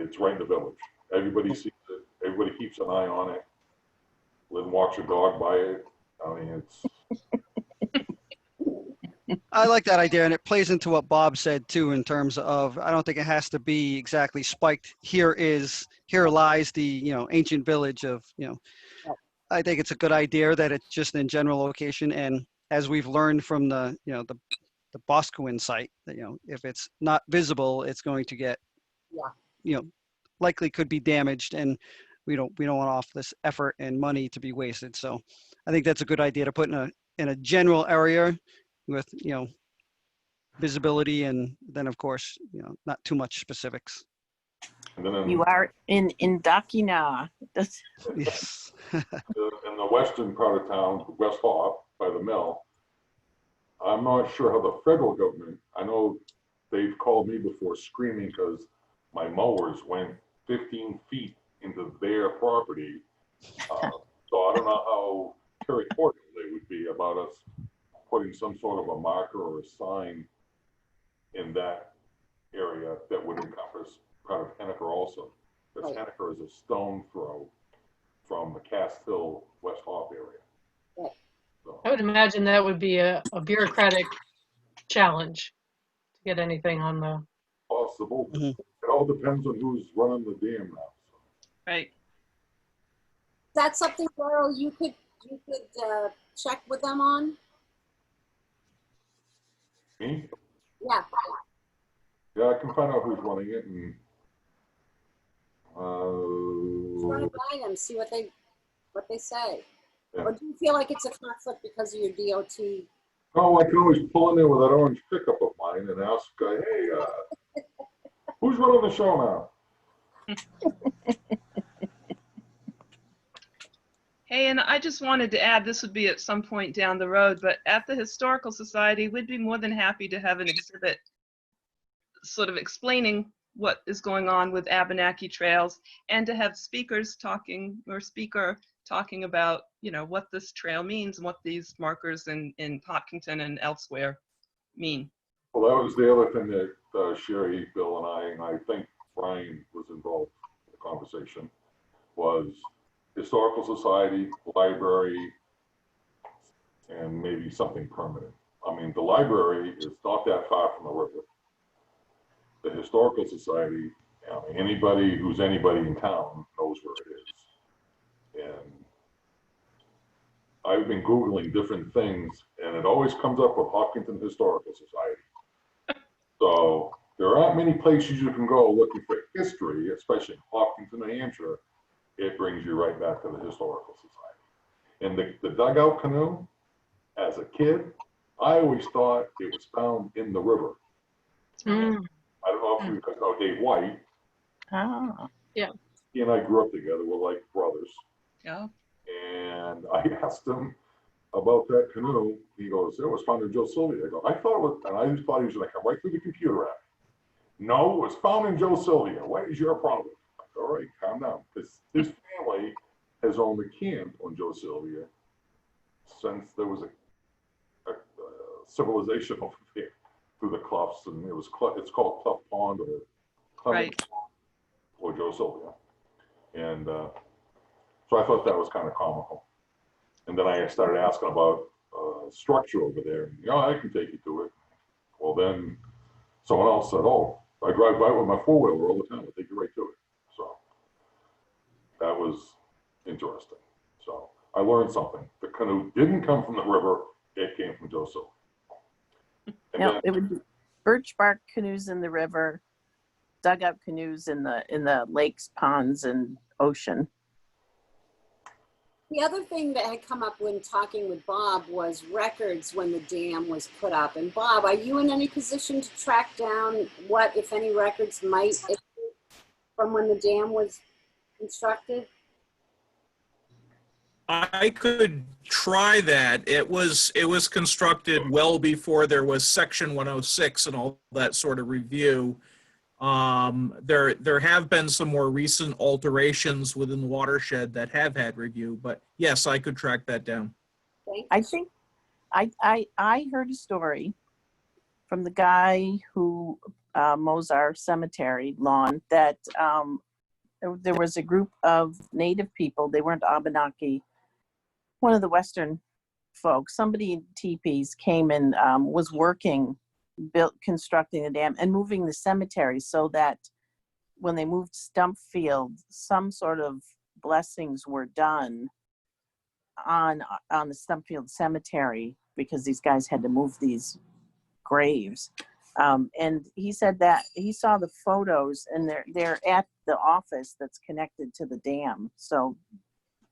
It's right in the village. Everybody sees it. Everybody keeps an eye on it. Live and walks your dog by it. It's. I like that idea, and it plays into what Bob said too, in terms of, I don't think it has to be exactly spiked. Here lies the, ancient village of, I think it's a good idea that it's just in general location. And as we've learned from the Boscawen site, that, if it's not visible, it's going to get, likely could be damaged, and we don't want off this effort and money to be wasted. So I think that's a good idea to put in a general area with, visibility, and then of course, not too much specifics. And then You are in Dakina. Yes. in the western part of town, West Hop by the mill, I'm not sure how the federal government, I know they've called me before screaming because my mowers went 15 feet into their property. So I don't know how territorial they would be about us putting some sort of a marker or a sign in that area that would encompass part of Henniker also. Because Henniker is a stone throw from the Cass Hill West Hop area. So, I would imagine that would be a bureaucratic challenge to get anything on the. possible. Mm-hmm. It all depends on who's running the dam now. So. Right. That's something, Laurel, you could check with them on? Me? Yeah. Yeah, I can find out who's running it and run it by them, see what they say. Yeah. Or do you feel like it's a conflict because of your DOT? Oh, I can always pull in there with that orange pickup of mine and ask, hey, who's running the show now? Hey, and I just wanted to add, this would be at some point down the road, but at the Historical Society, we'd be more than happy to have an exhibit sort of explaining what is going on with Abenaki trails, and to have speakers talking, or speaker talking about, what this trail means and what these markers in Hopkinton and elsewhere mean. Well, that was the other thing that Sherry, Bill, and I think Brian was involved in the conversation, was Historical Society, library, and maybe something permanent. I mean, the library is not that far from the river. The Historical Society, anybody who's anybody in town knows where it is. And I've been Googling different things, and it always comes up with Hopkinton Historical Society. So there aren't many places you can go looking for history, especially in Hopkinton, New Hampshire. It brings you right back to the Historical Society. And the dugout canoe, as a kid, I always thought it was found in the river. Mm, I don't know if you guys know Dave White. Oh. He and I grew up together. We're like brothers. Yeah. And I asked him about that canoe. He goes, it was found in Joe Sylvia. I go, I thought it was, and I just thought he was going to come right through the computer app. No, it was found in Joe Sylvia. What is your problem? All right, calm down. Because his family has owned a camp on Joe Sylvia since there was a civilization over there through the Cloughs, and it's called Clough Pond or Clement Right. Pond or Joe Sylvia. And so I thought that was kind of comical. And then I started asking about structure over there. I can take you to it. Well, then someone else said, oh, I drive by with my four-wheeler all the time. I'll take you right to it. So that was interesting. So I learned something. The canoe didn't come from the river. It came from Joe Sylvia. No, it would be birch bark canoes in the river, dugout canoes in the lakes, ponds, and ocean. The other thing that had come up when talking with Bob was records when the dam was put up. And Bob, are you in any position to track down what, if any, records might issue from when the dam was constructed? I could try that. It was constructed well before there was Section 106 and all that sort of review. There have been some more recent alterations within the watershed that have had review, but yes, I could track that down. I think I heard a story from the guy who mows our cemetery lawn that there was a group of native people. They weren't Abenaki. One of the Western folks, somebody in teepees came and was constructing the dam and moving the cemetery so that when they moved Stumpfield, some sort of blessings were done on the Stumpfield cemetery because these guys had to move these graves. And he said that he saw the photos and they're at the office that's connected to the dam. So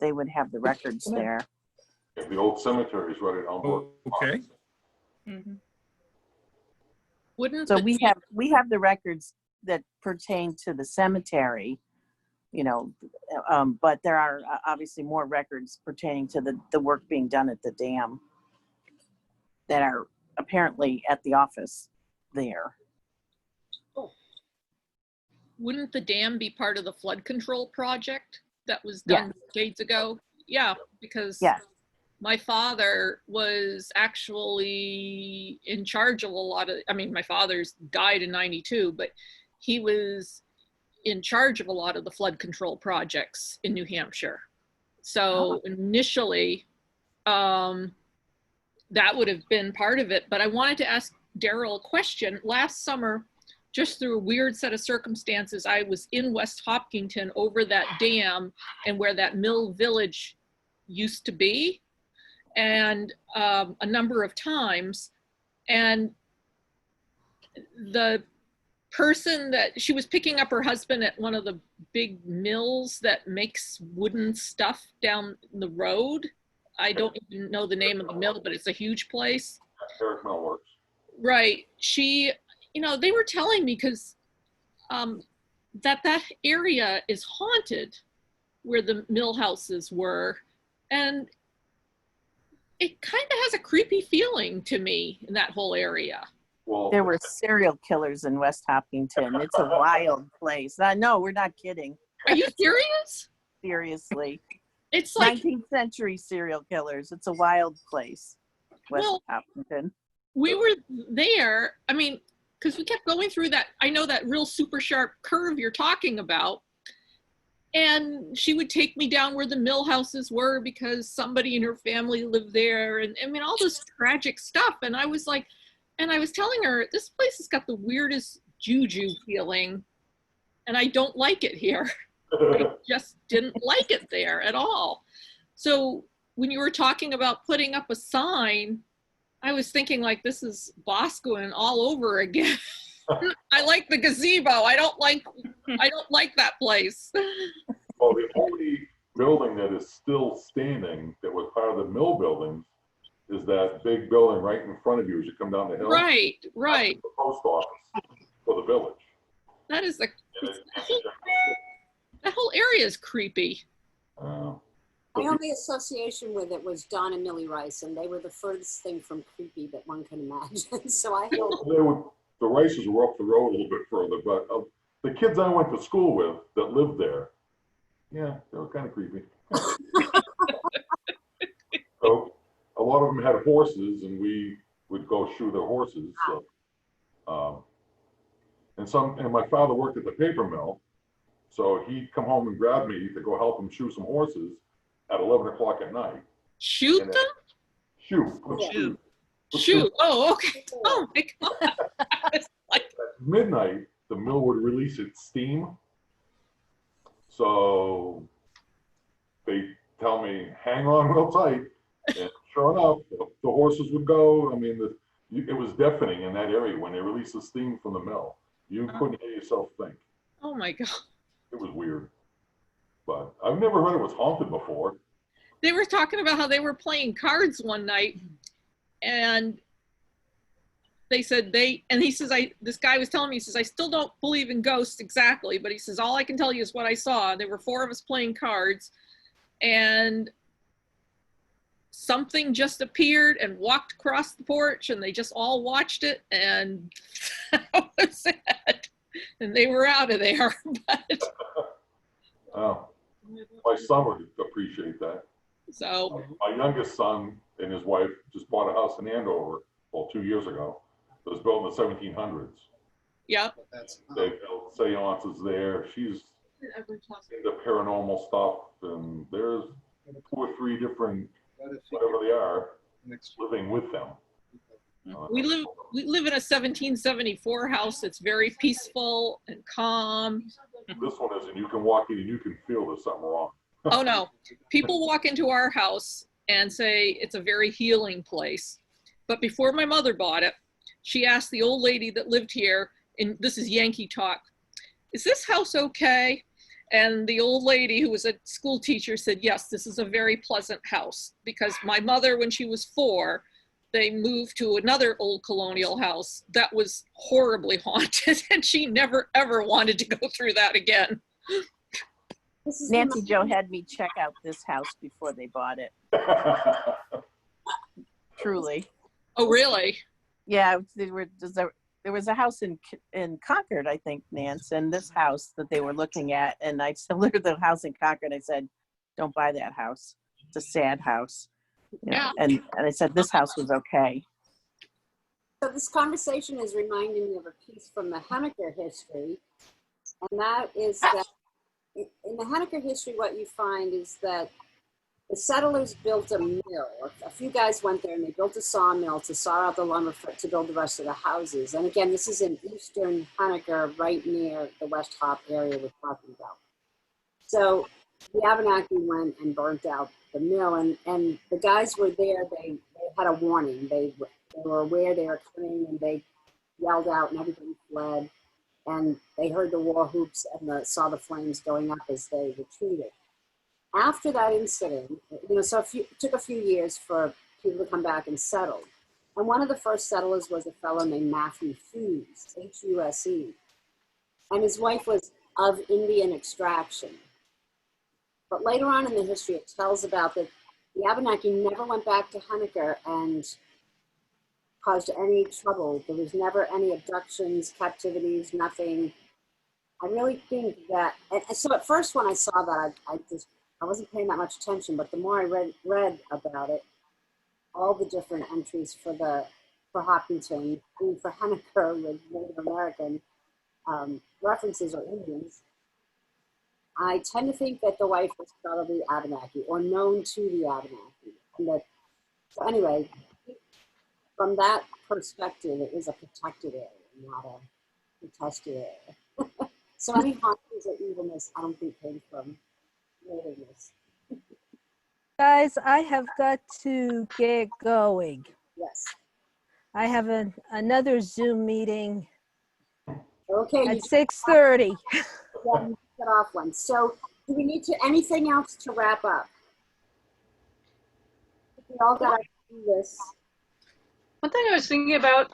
they would have the records there. Yeah, the old cemetery is right on board. Okay. Mm-hmm. Wouldn't So the we have the records that pertain to the cemetery, but there are obviously more records pertaining to the work being done at the dam that are apparently at the office there. wouldn't the dam be part of the flood control project that was done decades ago? Yeah, because Yes. my father was actually in charge of a lot of, my father's died in 92, but he was in charge of a lot of the flood control projects in New Hampshire. So initially, that would have been part of it. But I wanted to ask Daryl a question. Last summer, just through a weird set of circumstances, I was in West Hopkinton over that dam and where that mill village used to be, and a number of times. And the person that she was picking up her husband at one of the big mills that makes wooden stuff down the road. I don't even know the name of the mill, but it's a huge place. Eric Mill Works. Right. She, they were telling me because that area is haunted where the mill houses were. And it kind of has a creepy feeling to me in that whole area. Well, There were serial killers in West Hopkinton. It's a wild place. No, we're not kidding. Are you serious? Seriously. It's like 19th century serial killers. It's a wild place, West Well, Hopkinton. we were there, because we kept going through that, I know that real super sharp curve you're talking about. And she would take me down where the mill houses were because somebody in her family lived there. And all this tragic stuff. And I was like, and I was telling her, this place has got the weirdest juju feeling. And I don't like it here. I just didn't like it there at all. So when you were talking about putting up a sign, I was thinking like, this is Boscawen all over again. I like the gazebo. I don't like that place. Well, the only building that is still standing that was part of the mill buildings is that big building right in front of you as you come down the hill. Right, That's right. the post office for the village. That is the, And it- that whole area is creepy. My only association with it was Don and Millie Rice, and they were the furthest thing from creepy that one can imagine. So I hope. The Rices were up the road a little bit further, but the kids I went to school with that lived there, yeah, they were kind of creepy. So a lot of them had horses, and we would go shoe their horses. So, and my father worked at the paper mill, so he'd come home and grab me to go help him shoe some horses at 11 o'clock at night. Shoot And them? Shoe. Shoot. Shoot. Oh, okay. Oh my God. At midnight, the mill would release its steam. So they tell me, hang on real tight. And sure enough, the horses would go. I mean, it was deafening in that area when they released the steam from the mill. You couldn't hear yourself think. Oh my God. It was weird. But I've never heard it was haunted before. They were talking about how they were playing cards one night, and they said and he says, this guy was telling me, he says, I still don't believe in ghosts exactly, but he says, all I can tell you is what I saw. There were 4 of us playing cards, and something just appeared and walked across the porch, and they just all watched it, and that was it. And they were out of there. But Oh, my son would appreciate that. so My youngest son and his wife just bought a house in Andover, 2 years ago. It was built in the 1700s. yeah. They've held seances there. She's into paranormal stuff, and there's 2 or 3 different, whatever they are, living with them. We live in a 1774 house. It's very peaceful and calm. This one isn't. You can walk in and you can feel there's something wrong. Oh no, people walk into our house and say it's a very healing place. But before my mother bought it, she asked the old lady that lived here, and this is Yankee talk, is this house okay? And the old lady, who was a school teacher, said, yes, this is a very pleasant house, because my mother, when she was 4, they moved to another old colonial house that was horribly haunted, and she never ever wanted to go through that again. Nancy Joe had me check out this house before they bought it. Truly. Oh, really? Yeah, there was a house in Concord, I think, Nance, and this house that they were looking at, and I looked at the house in Concord. I said, "Don't buy that house. It's a sad house." You know, Yeah. and I said this house was okay. So this conversation is reminding me of a piece from the Hanukkah history, and that is that in the Hanukkah history, what you find is that the settlers built a mill. A few guys went there and they built a sawmill to saw out the lumber to build the rest of the houses. And again, this is in eastern Hanukkah, right near the West Hop area we're talking about. So the Abenaki went and burnt out the mill, and the guys were there. They had a warning. They were aware they were coming, and they yelled out, and everybody fled. And they heard the war whoops and saw the flames going up as they retreated. After that incident, so it took a few years for people to come back and settle. And one of the first settlers was a fellow named Matthew Hughes, Huse. And his wife was of Indian extraction. But later on in the history, it tells about that the Abenaki never went back to Hanukkah and caused any trouble. There was never any abductions, captivities, nothing. I really think that, and so at first when I saw that, I wasn't paying that much attention, but the more I read about it, all the different entries for Hopkinton, I mean, for Hanukkah with Native American references or Indians, I tend to think that the wife was probably Abenaki or known to the Abenaki. So anyway, from that perspective, it is a protected area, not a contested area. So any hauntings or evilness, I don't think came from nativeness. Guys, I have got to get going. Yes. I have another Zoom meeting Okay. at 6:30. Yeah, you cut off one. So do we need anything else to wrap up? We all got our Yes. One thing I was thinking about,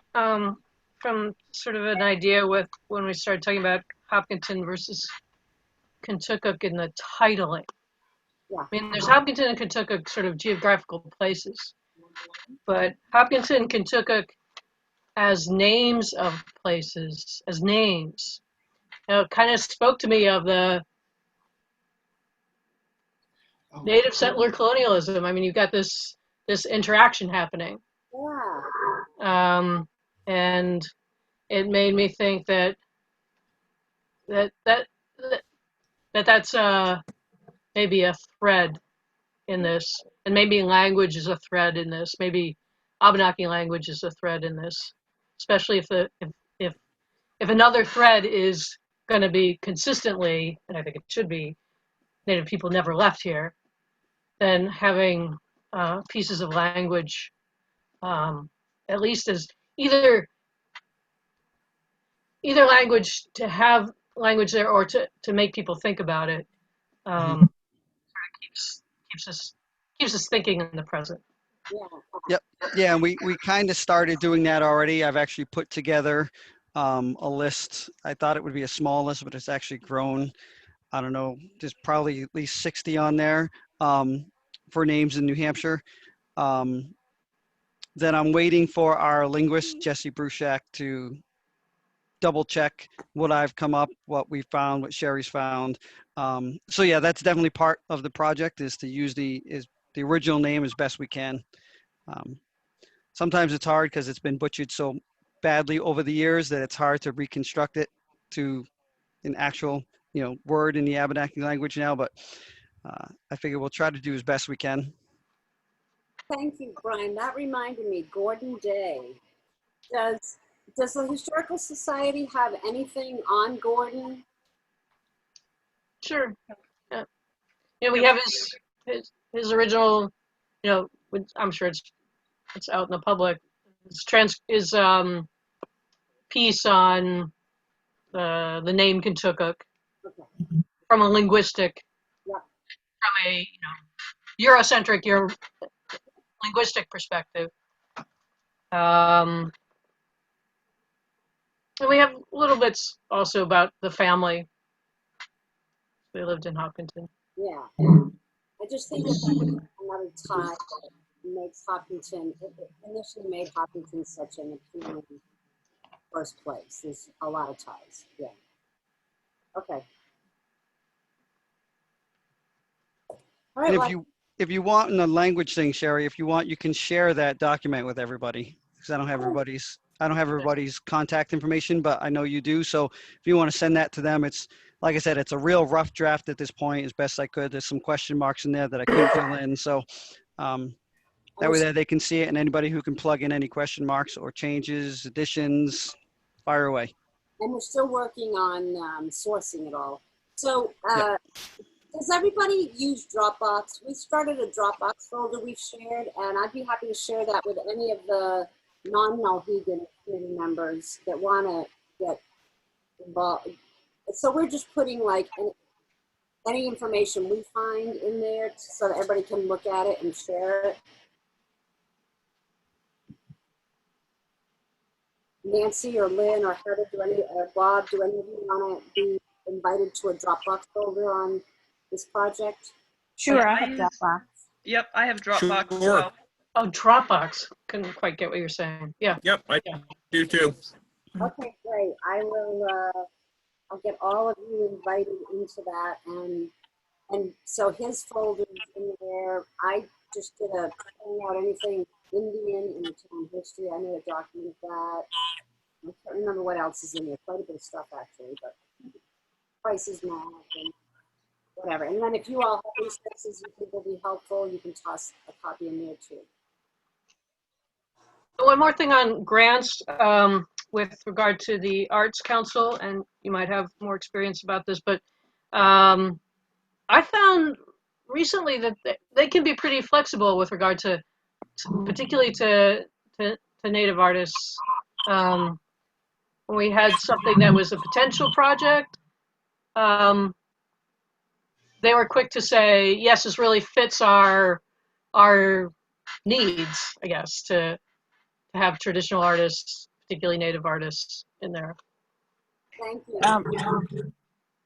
from sort of an idea with when we started talking about Hopkinton versus Kentucky in the titling. Yeah. I mean, there's Hopkinton and Kentucky sort of geographical places, but Hopkinton and Kentucky as names of places, as names, kind of spoke to me of the native settler colonialism. I mean, you've got this interaction happening, Yeah. and it made me think that that's maybe a thread in this, and maybe language is a thread in this. Maybe Abenaki language is a thread in this, especially if another thread is going to be consistently, and I think it should be, Native people never left here, then having pieces of language, at least as either language to have language there or to make people think about it, keeps us thinking in the present. Yeah. Yep. Yeah, and we kind of started doing that already. I've actually put together a list. I thought it would be a small list, but it's actually grown. I don't know, there's probably at least 60 on there for names in New Hampshire. Then I'm waiting for our linguist, Jesse Bruchak, to double check what I've come up, what we found, what Sherry's found. So yeah, that's definitely part of the project, is to use the original name as best we can. Sometimes it's hard because it's been butchered so badly over the years that it's hard to reconstruct it to an actual, word in the Abenaki language now, but I figure we'll try to do as best we can. Thank you, Brian. That reminded me, Gordon Day. Does the Historical Society have anything on Gordon? Sure. Yeah. We have his original, I'm sure it's out in the public. His piece on the name Kentucky Okay. from a linguistic, Yeah. from a Eurocentric, linguistic perspective. And we have little bits also about the family. They lived in Hopkinton. Yeah. I just think that another tie that makes Hopkinton, it initially made Hopkinton such an appealing first place. There's a lot of ties. Yeah. Okay. All right. And if you want in the language thing, Sherry, if you want, you can share that document with everybody, because I don't have everybody's contact information, but I know you do. So if you want to send that to them, it's, like I said, it's a real rough draft at this point, as best I could. There's some question marks in there that I couldn't fill in. So that way they can see it, and anybody who can plug in any question marks or changes, additions, fire away. And we're still working on sourcing it all. So Yep. does everybody use Dropbox? We started a Dropbox folder we've shared, and I'd be happy to share that with any of the non-Mohegan community members that want to get involved. So we're just putting like any information we find in there so that everybody can look at it and share it. Nancy or Lynn or Heather, Bob, do any of you want to be invited to a Dropbox folder on this project? Sure, I have Dropbox. Yep, I have Dropbox as Sure. well. Oh, Dropbox. Couldn't quite get what you're saying. Yeah. Yep, I do too. Okay, great. I will. I'll get all of you invited into that, and so his folder's in there. I just did a pulling out anything Indian in the town history. I made a document of that. I can't remember what else is in there. Quite a bit of stuff actually, but prices map and whatever. And then if you all have resources you think will be helpful, you can toss a copy in there too. One more thing on grants, with regard to the Arts Council, and you might have more experience about this, but I found recently that they can be pretty flexible with regard to particularly to Native artists. When we had something that was a potential project, they were quick to say, yes, this really fits our needs, I guess, to have traditional artists, particularly Native artists, in there. Thank you.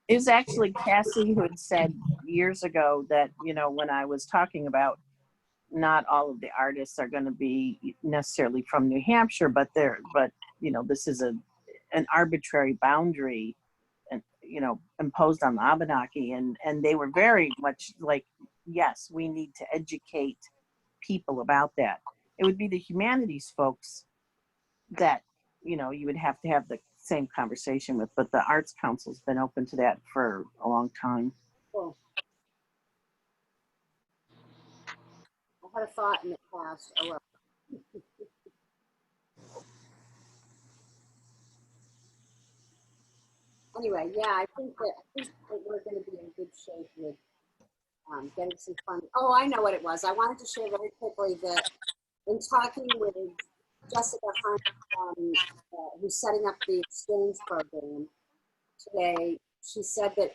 It was actually Cassie who had said years ago that, you know, when I was talking about not all of the artists are going to be necessarily from New Hampshire, but you know, this is an arbitrary boundary, and you know, imposed on the Abenaki, and they were very much like, yes, we need to educate people about that. It would be the humanities folks that, you know, you would have to have the same conversation with, but the Arts Council's been open to that for a long time. Cool. I had a thought in the past. Oh, well. Anyway, yeah, I think that we're going to be in good shape with getting some funding. Oh, I know what it was. I wanted to share very quickly that in talking with Jessica Hunt, who's setting up the exchange program today, she said that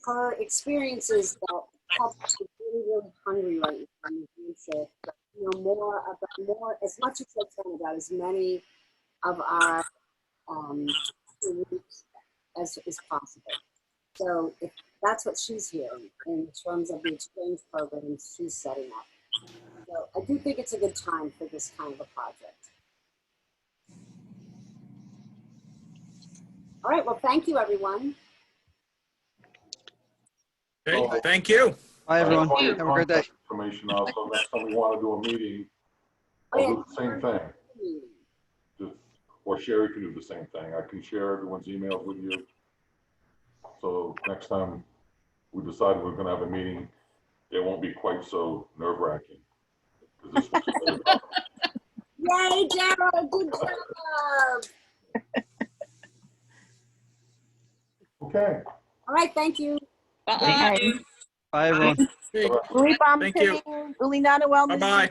her experience is that public is really, really hungry right now in New Hampshire. You know, more, as much as they can about as many of our groups as is possible. So if that's what she's hearing in terms of the exchange programs she's setting up. So I do think it's a good time for this kind of a project. All right, well, thank you, everyone. Okay, thank you. Bye, everyone. I'll Have a great day. Information out, so next time we want to do a meeting, I'll do the same thing. Just, or Sherry can do the same thing. I can share everyone's emails with you. So next time we decide we're going to have a meeting, it won't be quite so nerve-wracking. Yay, Daryl, good job. Okay. All right, thank you. Bye. Bye, everyone. Uli Thank you. Uli Nana Wellness. Bye-bye.